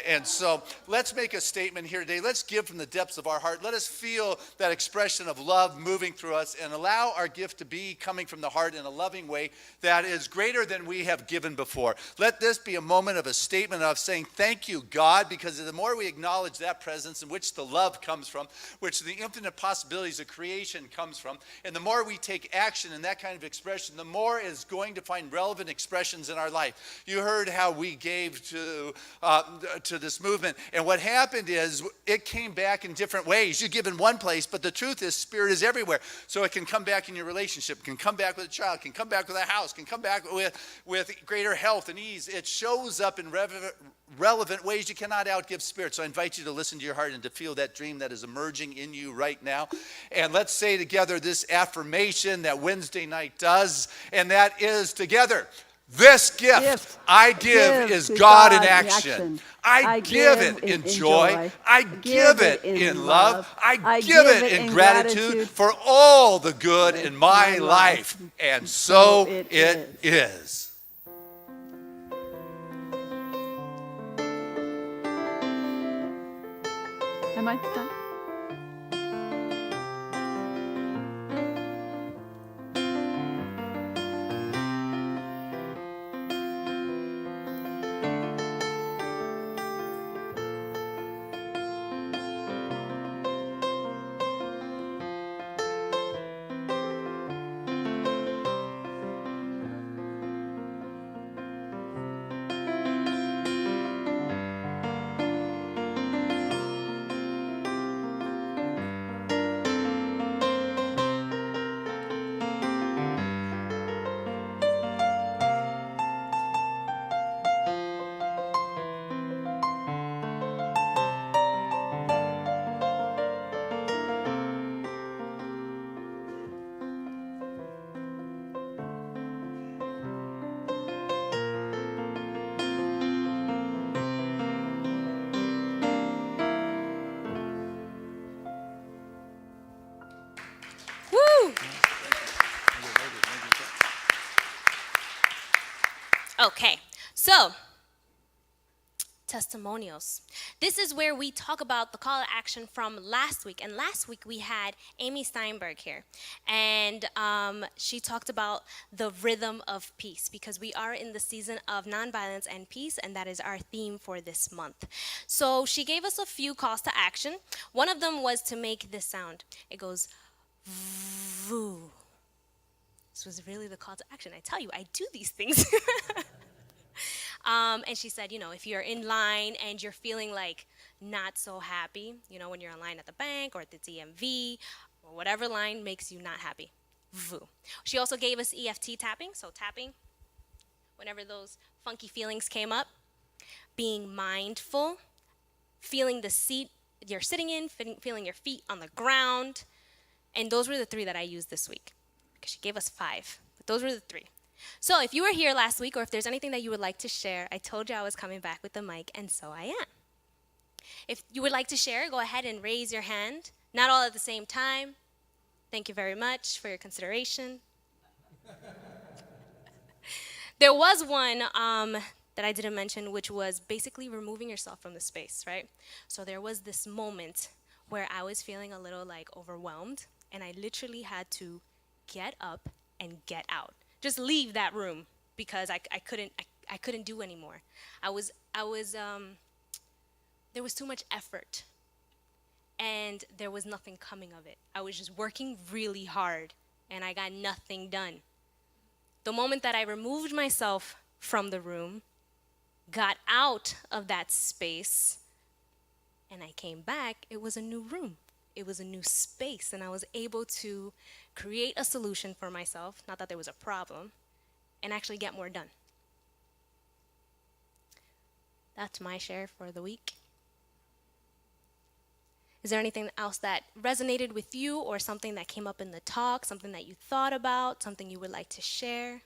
C: And so let's make a statement here today. Let's give from the depths of our heart. Let us feel that expression of love moving through us and allow our gift to be coming from the heart in a loving way that is greater than we have given before. Let this be a moment of a statement of saying, thank you, God, because the more we acknowledge that presence in which the love comes from, which the infinite possibilities of creation comes from, and the more we take action in that kind of expression, the more is going to find relevant expressions in our life. You heard how we gave to this movement, and what happened is it came back in different ways. You give in one place, but the truth is Spirit is everywhere. So it can come back in your relationship, can come back with a child, can come back with a house, can come back with greater health and ease. It shows up in relevant ways. You cannot outgive Spirit. So I invite you to listen to your heart and to feel that dream that is emerging in you right now. And let's say together this affirmation that Wednesday night does, and that is together. This gift I give is God in action. I give it in joy. I give it in love. I give it in gratitude for all the good in my life. And so it is.
D: Am I done?
A: Woo! Okay, so testimonials. This is where we talk about the call to action from last week. And last week we had Amy Steinberg here. And she talked about the rhythm of peace, because we are in the season of nonviolence and peace, and that is our theme for this month. So she gave us a few calls to action. One of them was to make this sound. It goes, voo. This was really the call to action. I tell you, I do these things. And she said, if you're in line and you're feeling like not so happy, when you're in line at the bank or at the DMV or whatever line makes you not happy, voo. She also gave us EFT tapping, so tapping whenever those funky feelings came up, being mindful, feeling the seat you're sitting in, feeling your feet on the ground. And those were the 3 that I used this week, because she gave us 5, but those were the 3. So if you were here last week, or if there's anything that you would like to share, I told you I was coming back with the mic, and so I am. If you would like to share, go ahead and raise your hand. Not all at the same time. Thank you very much for your consideration. There was one that I didn't mention, which was basically removing yourself from the space, right? So there was this moment where I was feeling a little overwhelmed, and I literally had to get up and get out. Just leave that room, because I couldn't do anymore. There was too much effort, and there was nothing coming of it. I was just working really hard, and I got nothing done. The moment that I removed myself from the room, got out of that space and I came back, it was a new room. It was a new space, and I was able to create a solution for myself, not that there was a problem, and actually get more done. That's my share for the week. Is there anything else that resonated with you, or something that came up in the talk, something that you thought about, something you would like to share?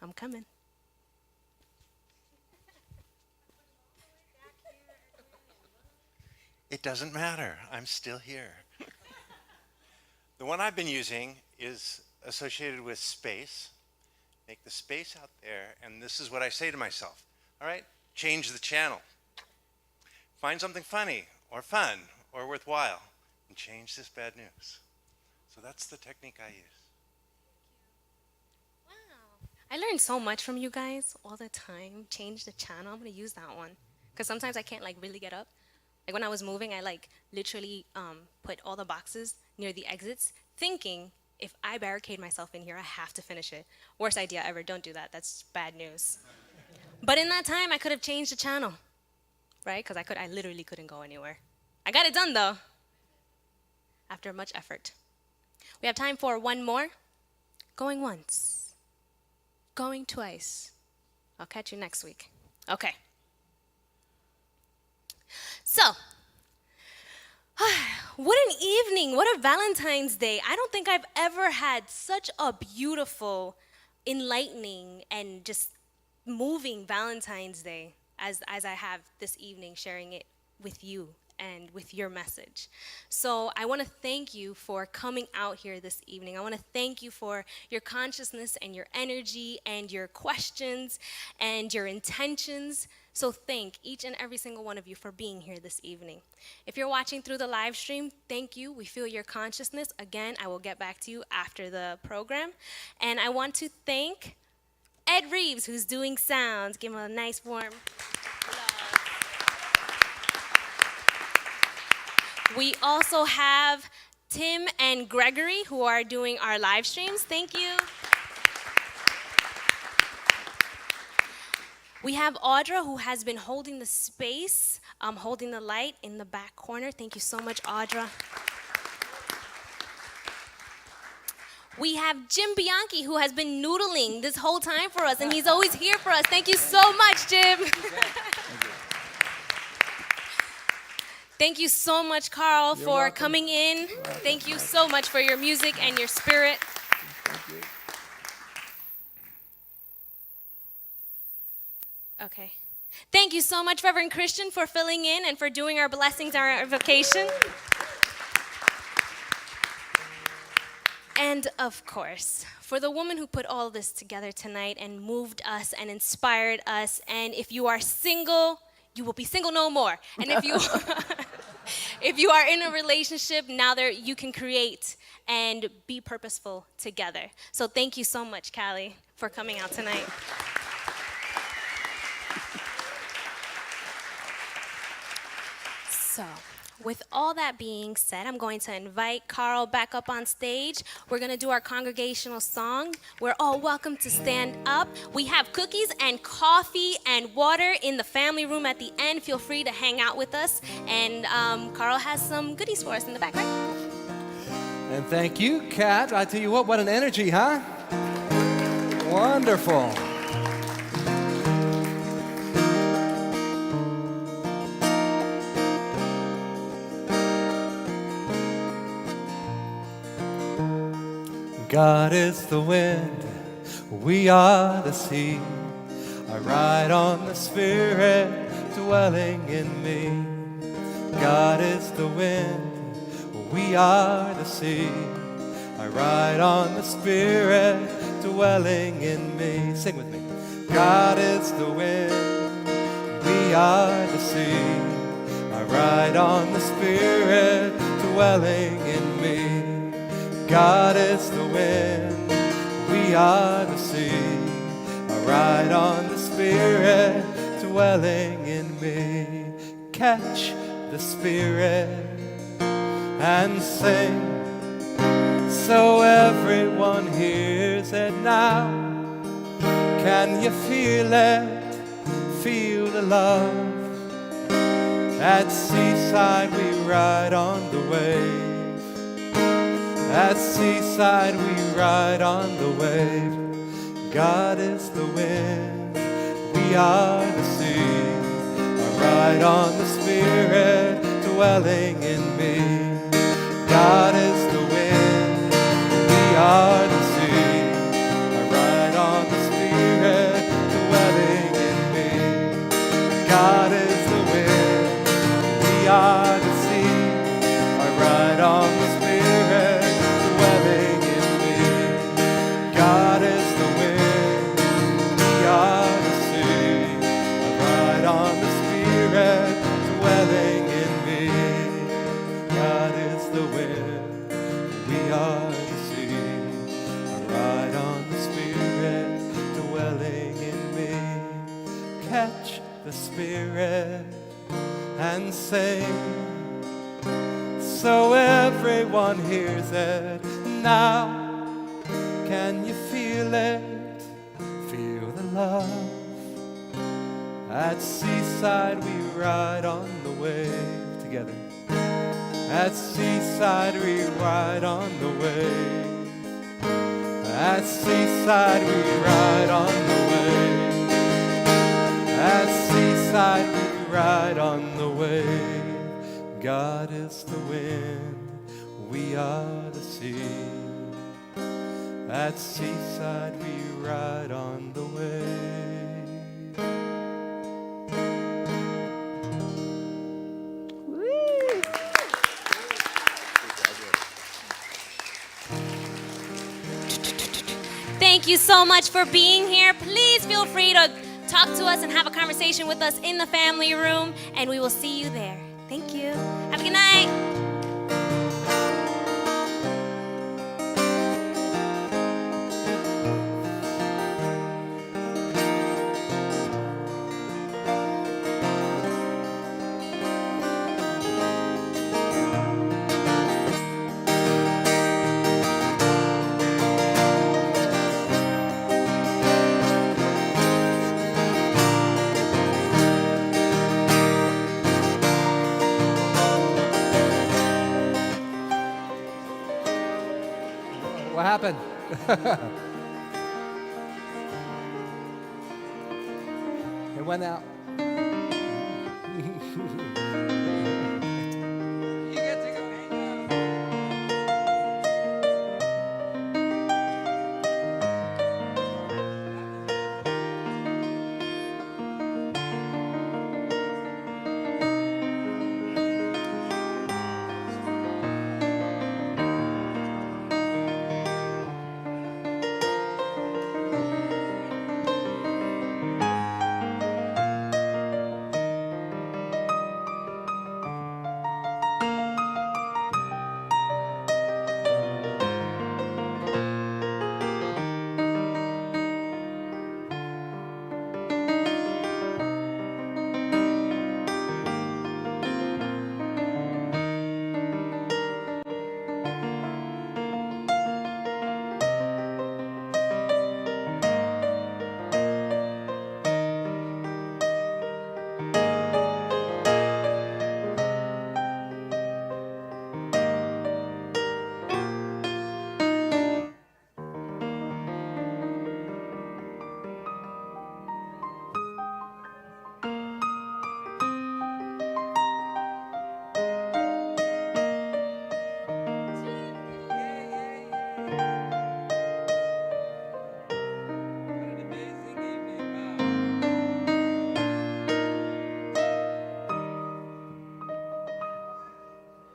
A: I'm coming.
H: It doesn't matter. I'm still here. The one I've been using is associated with space. Make the space out there, and this is what I say to myself. All right, change the channel. Find something funny or fun or worthwhile and change this bad news. So that's the technique I use.
A: I learned so much from you guys all the time. Change the channel. I'm gonna use that one because sometimes I can't like really get up. Like when I was moving, I like literally put all the boxes near the exits, thinking if I barricade myself in here, I have to finish it. Worst idea ever. Don't do that. That's bad news. But in that time, I could have changed the channel, right? Because I literally couldn't go anywhere. I got it done though, after much effort. We have time for one more. Going once. Going twice. I'll catch you next week. Okay. So, what an evening. What a Valentine's Day. I don't think I've ever had such a beautiful, enlightening, and just moving Valentine's Day as I have this evening, sharing it with you and with your message. So I want to thank you for coming out here this evening. I want to thank you for your consciousness and your energy and your questions and your intentions. So thank each and every single one of you for being here this evening. If you're watching through the live stream, thank you. We feel your consciousness. Again, I will get back to you after the program. And I want to thank Ed Reeves, who's doing sounds. Give him a nice warm applause. We also have Tim and Gregory, who are doing our live streams. Thank you. We have Audra, who has been holding the space, holding the light in the back corner. Thank you so much, Audra. We have Jim Bianchi, who has been noodling this whole time for us, and he's always here for us. Thank you so much, Jim. Thank you so much, Carl, for coming in. Thank you so much for your music and your spirit. Okay. Thank you so much, Reverend Christian, for filling in and for doing our blessings and our invocation. And of course, for the woman who put all this together tonight and moved us and inspired us. And if you are single, you will be single no more. And if you if you are in a relationship, now you can create and be purposeful together. So thank you so much, Callie, for coming out tonight. So, with all that being said, I'm going to invite Carl back up on stage. We're going to do our congregational song. We're all welcome to stand up. We have cookies and coffee and water in the family room at the end. Feel free to hang out with us. And Carl has some goodies for us in the back, right?
B: And thank you, Kat. I tell you what an energy, huh? Wonderful. God is the wind, we are the sea. I ride on the Spirit dwelling in me. God is the wind, we are the sea. I ride on the Spirit dwelling in me. Sing with me. God is the wind, we are the sea. I ride on the Spirit dwelling in me. God is the wind, we are the sea. I ride on the Spirit dwelling in me. Catch the Spirit and sing, so everyone hears it now. Can you feel it? Feel the love. At seaside we ride on the wave. At seaside we ride on the wave. God is the wind, we are the sea. I ride on the Spirit dwelling in me. God is the wind, we are the sea. I ride on the Spirit dwelling in me. God is the wind, we are the sea. I ride on the Spirit dwelling in me. God is the wind, we are the sea. I ride on the Spirit dwelling in me. God is the wind, we are the sea. I ride on the Spirit dwelling in me. Catch the Spirit and sing, so everyone hears it now. Can you feel it? Feel the love. At seaside we ride on the wave together. At seaside we ride on the wave. At seaside we ride on the wave. At seaside we ride on the wave. God is the wind, we are the sea. At seaside we ride on the wave.
D: Woo!
A: Thank you so much for being here. Please feel free to talk to us and have a conversation with us in the family room, and we will see you there. Thank you. Have a good night.
B: What happened? It went out.